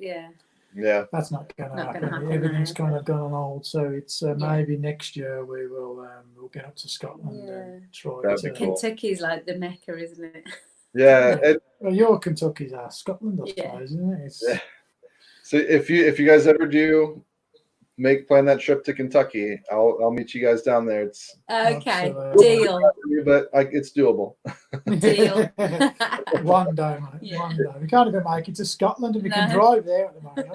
that's not going to happen. Everything's kind of gone on hold, so it's maybe next year we'll get up to Scotland and try. Kentucky's like the Mecca, isn't it? Yeah. Well, your Kentucky's our Scotland, I suppose, isn't it? So if you guys ever do plan that trip to Kentucky, I'll meet you guys down there. It's okay, deal. But it's doable. Deal. One day, mate. One day. We can't even make it to Scotland, and we can drive there at the moment.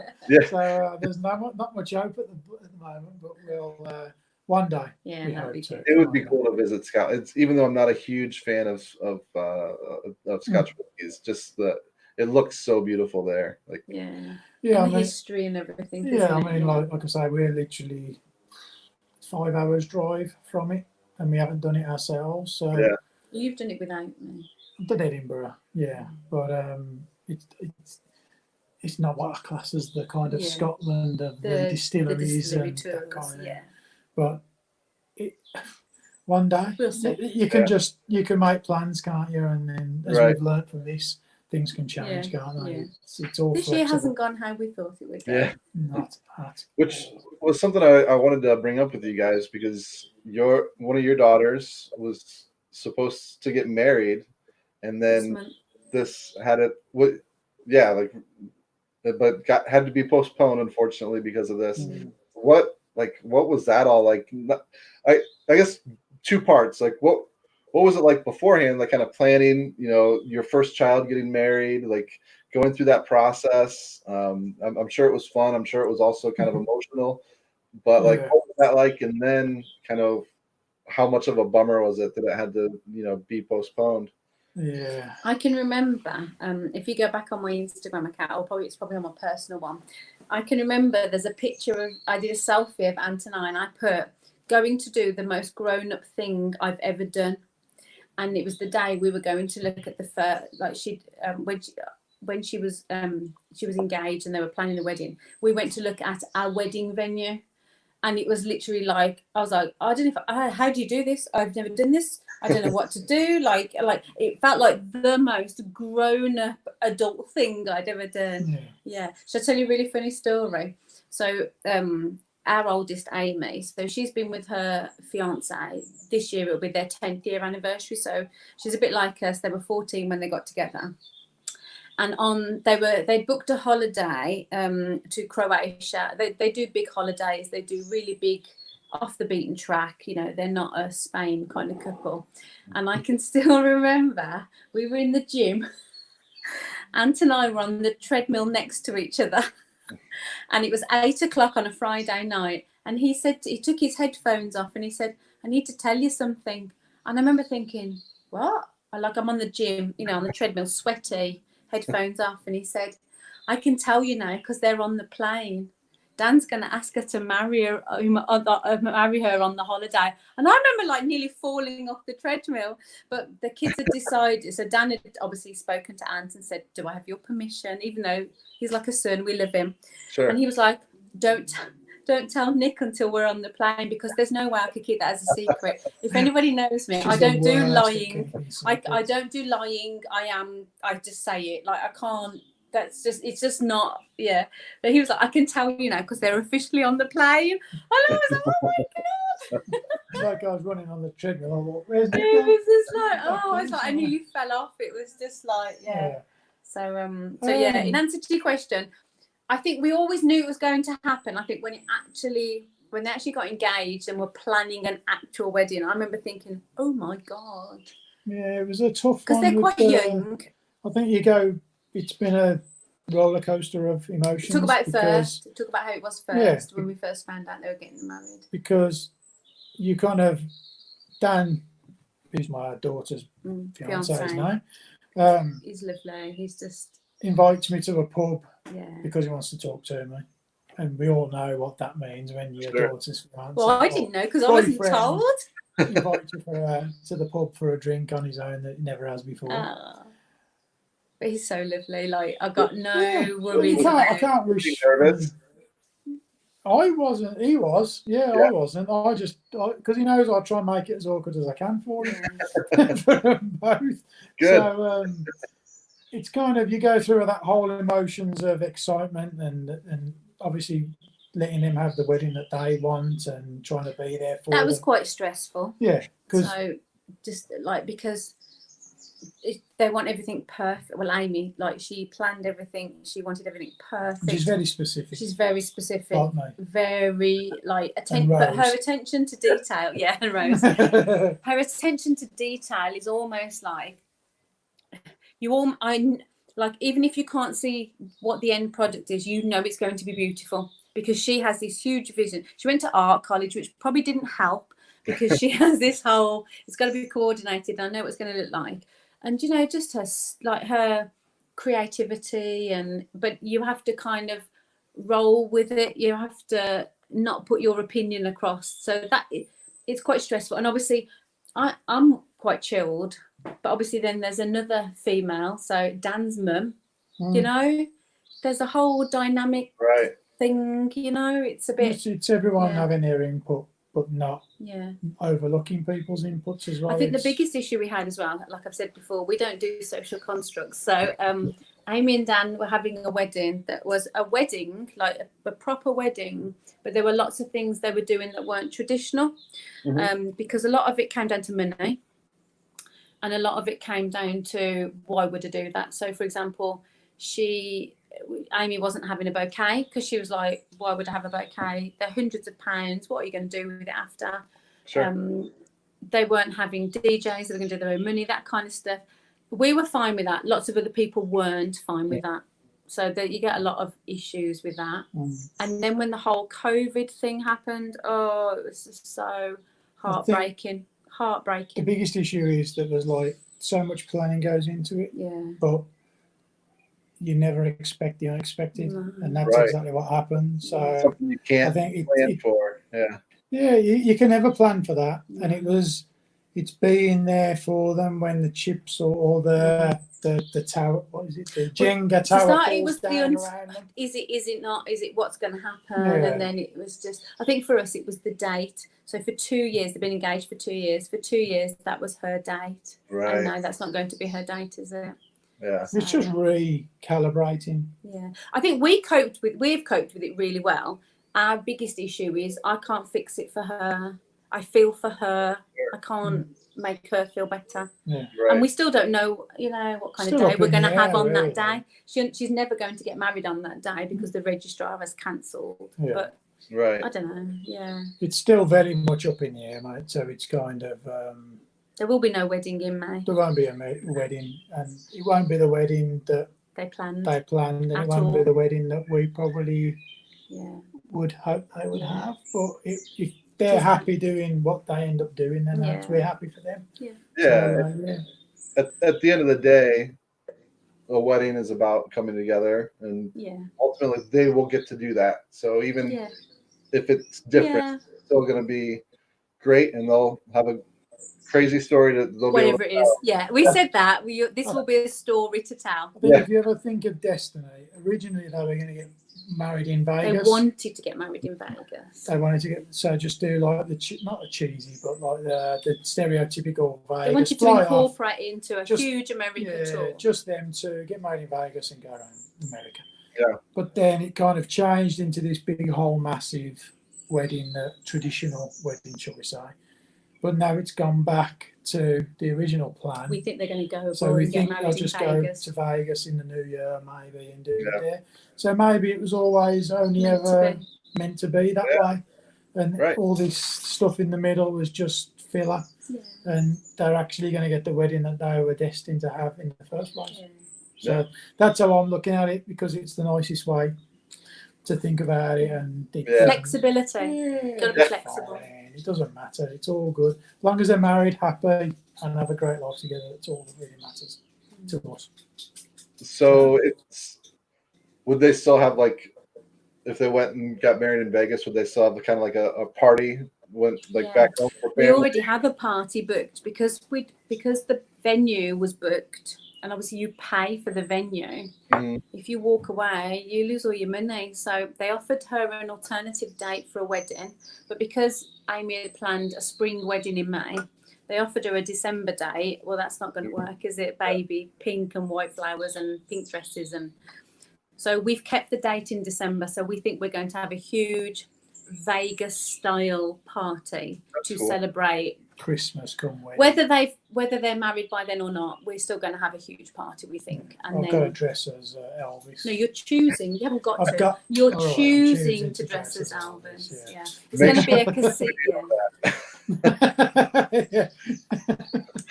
So there's not much hope at the moment, but we'll one day. Yeah, that'd be good. It would be cool to visit Scotland. Even though I'm not a huge fan of Scotch whiskey, it's just that it looks so beautiful there. Like and history and everything. Yeah, I mean, like I say, we're literally 5 hours drive from it, and we haven't done it ourselves. So you've done it without me. I've done Edinburgh, but it's not what I class as the kind of Scotland of the distilleries and that kind of. But one day you can make plans, can't you? And then as we've learned from this, things can change, can't they? It's all this year hasn't gone how we thought it would go. Yeah, not that. Which was something I wanted to bring up with you guys, because one of your daughters was supposed to get married, and then this had it. But had to be postponed, unfortunately, because of this. What was that all like? I guess 2 parts. Like what was it like beforehand? Like kind of planning, your first child getting married, like going through that process. I'm sure it was fun. I'm sure it was also kind of emotional. But like, what was that like? And then kind of how much of a bummer was it that it had to, be postponed? Yeah, I can remember. If you go back on my Instagram account, or it's probably on my personal one, I can remember there's a picture of, I did a selfie of Anthony, and I put going to do the most grown-up thing I've ever done. And it was the day we were going to look at the first, like when she was engaged and they were planning a wedding. We went to look at our wedding venue, and it was literally like, I was like, I don't know how do you do this? I've never done this. I don't know what to do. Like it felt like the most grown-up adult thing I'd ever done. Yeah. Shall I tell you a really funny story? So our oldest Amy, so she's been with her fiance. This year it'll be their 10th year anniversary. So she's a bit like us. They were 14 when they got together, and they booked a holiday to Croatia. They do big holidays. They do really big, off the beaten track. They're not a Spain kind of couple. And I can still remember we were in the gym. Ant and I were on the treadmill next to each other. And it was 8 o'clock on a Friday night, and he said he took his headphones off and he said, I need to tell you something. And I remember thinking, what? I'm on the gym, on the treadmill, sweaty, headphones off, and he said, I can tell you now because they're on the plane. Dan's going to ask her to marry her on the holiday. And I remember nearly falling off the treadmill. But the kids had decided. So Dan had obviously spoken to Ant and said, do I have your permission? Even though he's like a son, we love him. Sure. And he was like, don't tell Nick until we're on the plane, because there's no way I could keep that as a secret. If anybody knows me, I don't do lying. I don't do lying. I just say it. I can't. It's just not, But he was like, I can tell you now because they're officially on the plane. And I was like, oh my God. It's like I was running on the treadmill. I thought, where's the It was just I nearly fell off. It was just So in answer to your question, I think we always knew it was going to happen. I think when when they actually got engaged and were planning an actual wedding, I remember thinking, oh my God. Yeah, it was a tough Because one. they're quite young. I think it's been a roller coaster of emotions. Talk about how it was first when we first found out they were getting married. Because you kind of, Dan, who's my daughter's fiance now, he's lovely. He's just invites me to a pub yeah. because he wants to talk to me. And we all know what that means when your daughter's fiance. Well, I didn't know because I wasn't told. Invite you to the pub for a drink on his own that he never has before. But he's so lovely. Like, I got no worries. I can't wish. Nervous? I wasn't. He was. Yeah, I wasn't. Because he knows I'll try and make it as awkward as I can for him. For them both. Good. So it's kind of, you go through that whole emotions of excitement and obviously letting him have the wedding that they want and trying to be there for them. That was quite stressful. Yeah. So just like, because they want everything perfect. Well, Amy, like, she planned everything. She wanted everything perfect. She's very specific. She's very specific. Very like but her attention to detail. Yeah, and Rose. Her attention to detail is almost like even if you can't see what the end product is, you know it's going to be beautiful because she has this huge vision. She went to art college, which probably didn't help because she has this whole, it's got to be coordinated. I know what it's going to look like. And, you know, just her creativity but you have to kind of roll with it. You have to not put your opinion across. So it's quite stressful. And obviously I'm quite chilled, but obviously then there's another female. So Dan's mum, you know, there's a whole dynamic thing, you know, it's a bit. It's everyone having their input, but not overlooking people's inputs as well. I think the biggest issue we had as well, like I've said before, we don't do social constructs. So Amy and Dan were having a wedding that was a wedding, like a proper wedding, but there were lots of things they were doing that weren't traditional, because a lot of it came down to money and a lot of it came down to why would I do that. So, for example, Amy wasn't having a bouquet because she was like, why would I have a bouquet? They're hundreds of pounds. What are you going to do with it after? Sure. They weren't having DJs. They were going to do their own money, that kind of stuff. We were fine with that. Lots of other people weren't fine with that. So that you get a lot of issues with that. And then when the whole COVID thing happened, it was just so heartbreaking. The biggest issue is that there's like so much planning goes into it. Yeah. But you never expect the unexpected, and that's exactly what happened. So something you can't plan for. Yeah, you can never plan for that, and it's being there for them when the chips or the tower, what is it, the Jenga tower falls down around them. Is it not? Is it what's going to happen? And then it was just, I think for us it was the date. So for 2 years, they've been engaged for 2 years. For 2 years, that was her date. Right. And now that's not going to be her date, is it? Yeah. So, it's just recalibrating. Yeah. I think we've coped with it really well. Our biggest issue is I can't fix it for her. I feel for her. I can't make her feel better. Yeah. Right. And we still don't know, what kind of day we're going to have on that day. She's never going to get married on that day because the registrar has cancelled. Yeah. But I don't know. Yeah. It's still very much up in the air, mate. So it's kind of. There will be no wedding in May. There won't be a wedding, and it won't be the wedding that they planned. And it won't be the wedding that we probably would hope they would have. But if they're happy doing what they end up doing, then we're happy for them. Yeah. So, at the end of the day, a wedding is about coming together, and ultimately they will get to do that. So even if it's different, it's still going to be great, and they'll have a crazy story to whatever it is. Yeah, we said that this will be a story to tell. I think if you ever think of Destiny, originally they were going to get married in Vegas. They wanted to get married in Vegas. They wanted to just do like not the cheesy, but like the stereotypical Vegas. They wanted to incorporate it into a huge American tour. Just them to get married in Vegas and go around America. Yeah. But then it kind of changed into this big whole massive wedding, traditional wedding, shall we say. But now it's gone back to the original plan. We think they're going to go. So we think they'll just go to Vegas in the new year, maybe, and do it there. So maybe it was always only meant to be that way. and Right. all this stuff in the middle was just filler. Yeah. And they're actually going to get the wedding that they were destined to have in the first place. Yeah. So that's how I'm looking at it, because it's the nicest way to think about it. And Flexibility. Yeah, Gotta be flexible. fine. It doesn't matter. It's all good. As long as they're married, happy, and have a great life together, that's all that really matters to us. So would they still have like, if they went and got married in Vegas, would they still have kind of like a party when back home for We family? already have a party booked because the venue was booked, and obviously you pay for the venue. Mhm. If you walk away, you lose all your money. So they offered her an alternative date for a wedding, but because Amy had planned a spring wedding in May, they offered her a December date. Well, that's not going to work, is it, baby? Pink and white flowers and pink dresses. And so we've kept the date in December. So we think we're going to have a huge Vegas-style party to cool. celebrate Christmas come wedding. whether they're married by then or not. We're still going to have a huge party, we think. And I've got to dress as Elvis. No, you're choosing. You haven't got I've to. got- You're all right, I'm choosing choosing to to dress dress as as Elvis. Elvis, Yeah. yeah. It's going to be a casino. Yeah.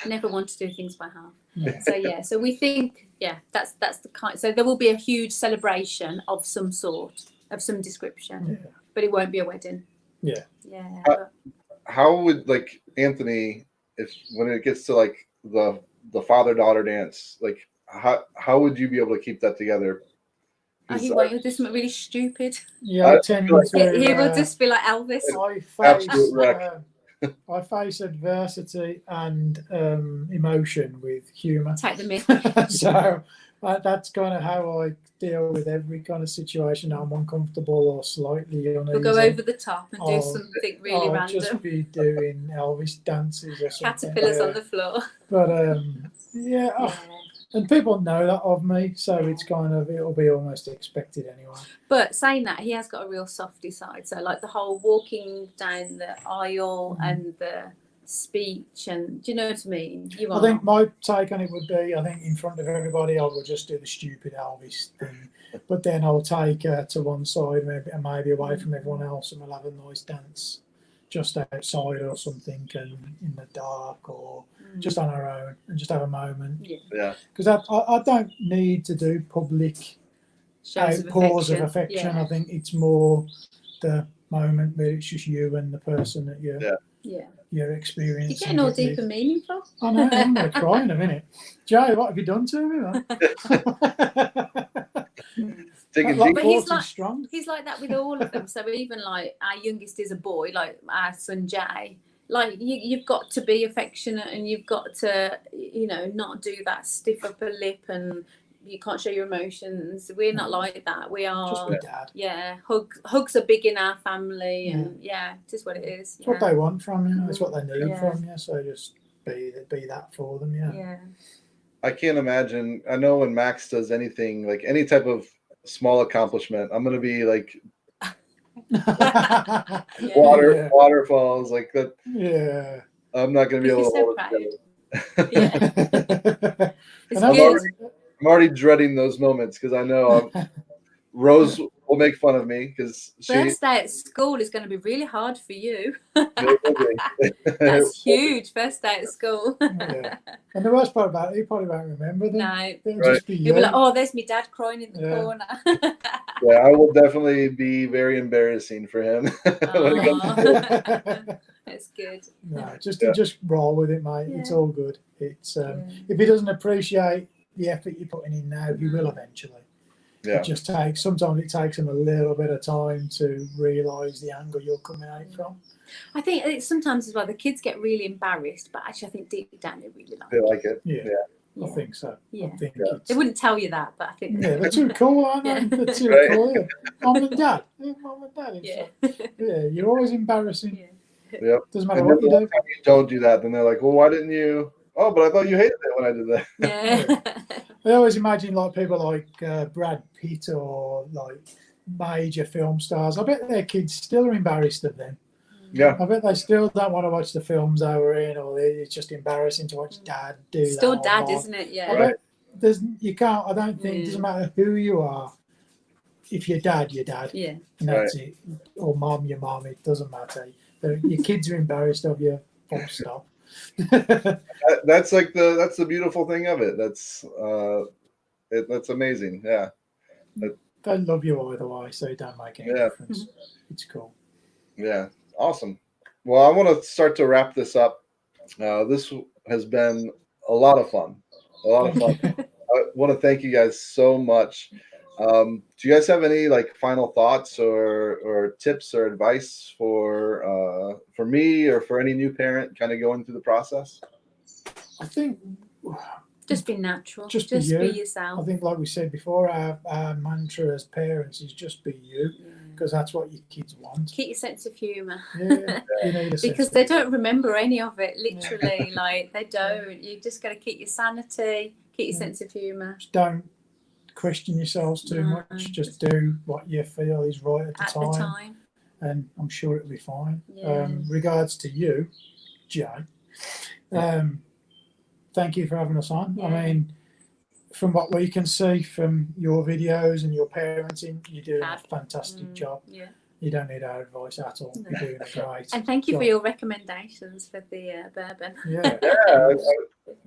Never want to do things by half. Yeah. So yeah. So we think that's the kind. So there will be a huge celebration of some sort, of some description, Yeah. but it won't be a wedding. Yeah. Yeah. How would Anthony, when it gets to the father-daughter dance, how would you be able to keep that together? Are you waiting? This is really stupid. Yeah, I tend to. He will just be like Elvis. I face adversity and emotion with humour. Take them in. So that's kind of how I deal with every kind of situation. I'm uncomfortable or slightly uneasy. We'll go over the top and do something really I'll random. just be doing Elvis dances or something. Caterpillars on the floor. But and people know that of me, so it's kind of, it'll be almost expected anyway. But saying that, he has got a real softy side. So like the whole walking down the aisle and the speech, and do you know what I mean? I think my take on it would be, I think in front of everybody, I will just do the stupid Elvis thing. But then I'll take her to one side, maybe away from everyone else, and we'll have a nice dance just outside or something, and in the dark, or just on our own, and just have a moment. Yeah. Because I don't need to do public outpours of affection. Yeah. I think it's more the moment where it's just you and the person that you're experiencing. You're getting all deep and meaningful. I know, I'm going to cry in a minute. Joe, what have you done to me, man? But he's like that with all of them. So even like our youngest is a boy, like our son Jay. Like you've got to be affectionate, and you've got to, not do that stiff upper lip, and you can't show your emotions. We're not like that. We are just be dad. Yeah, hugs are big in our family, and it is what it is. It's what they want from you. It's what they need from you. So just be that for them. Yeah. I can't imagine. I know when Max does anything, like any type of small accomplishment, I'm gonna be like waterfalls like that. Yeah. I'm not gonna be able to hold it together. I'm already dreading those moments, because I know Rose will make fun of me because first day at school is going to be really hard for you. That's huge. First day at school. Yeah. And the worst part about it, you probably won't remember them. No. It'll just be You'll be like, oh, there's my dad crying in the corner. Yeah, I will definitely be very embarrassing for him. That's good. No, just roll with it, mate. It's all good. It's if he doesn't appreciate the effort you're putting in now, he will eventually. Yeah. Sometimes it takes him a little bit of time to realise the angle you're coming out from. I think sometimes as well, the kids get really embarrassed, but actually I think deep down they really like it. Yeah. I think so. Yeah. I think they wouldn't tell you that, but I think they're too cool, aren't they? They're too cool. Mom and dad. Mom and dad. Yeah, you're always embarrassing. Yep. Doesn't matter what you do. If you don't do that, then they're like, well, why didn't you? Oh, but I thought you hated it when I did that. Yeah. I always imagine like people like Brad Pitt or like major film stars. I bet their kids still are embarrassed of them. Yeah. I bet they still don't want to watch the films they were in, or it's just embarrassing to watch dad do that. Still dad, isn't it? Yeah. I bet you can't. I don't think it doesn't matter who you are. if you're dad, you're dad. Yeah. And that's it. Or mom, your mom. It doesn't matter. Your kids are embarrassed of you. Full stop. That's like that's the beautiful thing of it. That's amazing. Yeah. They love you either way, so it don't make any difference. It's cool. Yeah. Awesome. Well, I want to start to wrap this up. This has been a lot of fun. A lot of fun. I want to thank you guys so much. Do you guys have any like final thoughts or tips or advice for me or for any new parent kind of going through the process? I think just be natural. Just be you. yourself. I think, like we said before, our mantra as parents is just be you, because that's what your kids want. Keep your sense of humour. Yeah, you need a because they don't remember any of it. Literally, like they don't. You just got to keep your sanity, keep your sense of humour. Just don't question yourselves too much. Just do what you feel is right at the time, and I'm sure it'll be fine. Yes. Regards to you, Jay. Thank you for having us on. Yeah. I mean, from what we can see from your videos and your parenting, you're doing a fantastic job. Yeah. You don't need our advice at all. No. You're doing a great And thank you job. for your recommendations for the bourbon. Yeah. I'd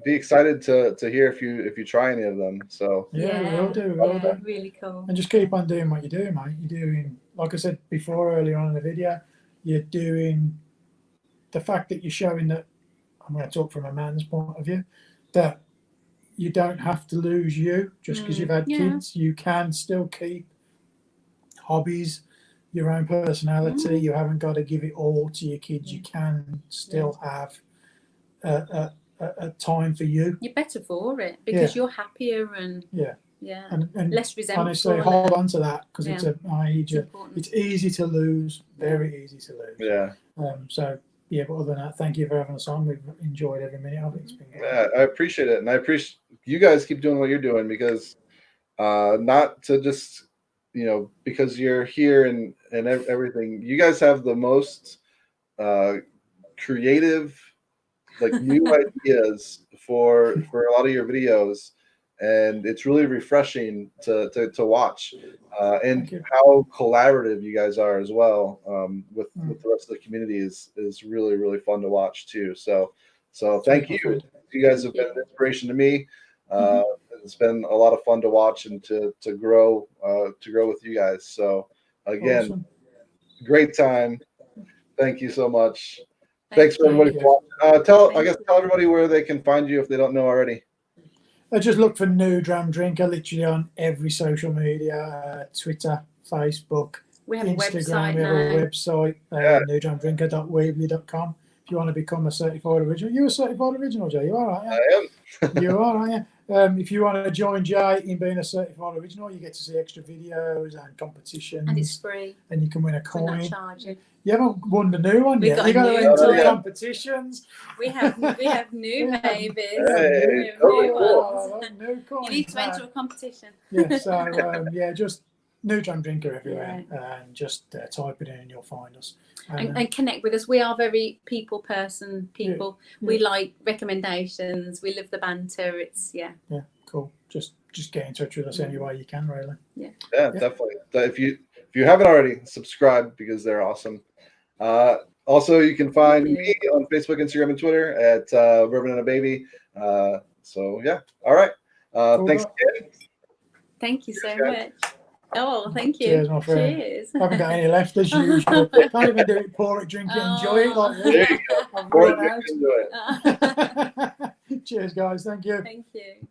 be excited to hear if you try any of them. So We'll do. Really cool. And just keep on doing what you're doing, mate. You're doing, like I said before earlier on in the video, you're doing the fact that you're showing that, I'm going to talk from a man's point of view, that you don't have to lose you just because you've had kids. You can still keep hobbies, your own personality. You haven't got to give it all to your kids. You can still have a time for you. You're better for it because you're happier and and less resentful. Honestly, hold on to that because it's it's easy to lose, very easy to lose. Yeah. So yeah, but other than that, thank you for having us on. We've enjoyed every minute of it. It's been great. Yeah, I appreciate it, and I appreciate you guys keep doing what you're doing because not to just because you're here and everything. You guys have the most creative, like new ideas for a lot of your videos, and it's really refreshing to watch. And how collaborative you guys are as well with the rest of the community is really, really fun to watch too. So thank you. You guys have been an inspiration to me. It's been a lot of fun to watch and to grow with you guys. So again, great time. Thank you so much. Thanks for everybody for watching. Tell everybody where they can find you if they don't know already. Just look for New Dram Drinker literally on every social media, Twitter, Facebook, we have Instagram. We have a website, newdramdrinker.weebly.com. If you want to become a certified original, you're a certified original, Jay. You are, aren't you? I am. You are, aren't you? If you want to join Jay in being a certified original, you get to see extra videos and competitions. And it's free. And you can win a We're not coin. charging. You haven't won the new one yet. You got to enter the competitions. We have new babies. Hey, New cool. ones. New coins. You need to enter a competition. Yeah, so just New Dram Drinker everywhere, and just type it in and you'll find us. And connect with us. We are very people. We like recommendations. We love the banter. It's cool. Just get in touch with us any way you can, really. Yeah, definitely. If you haven't already, subscribe because they're awesome. Also, you can find me on Facebook, Instagram, and Twitter at Bourbon and a Baby. So yeah, all right. Thanks again. Thank you so much. Oh, thank you. Cheers, my friend. Cheers. I haven't got any left as usual. Can't even do it, pour it, drink it, enjoy it. Like there you go. Pour it, drink it, enjoy it. Cheers, guys. Thank you. Thank you.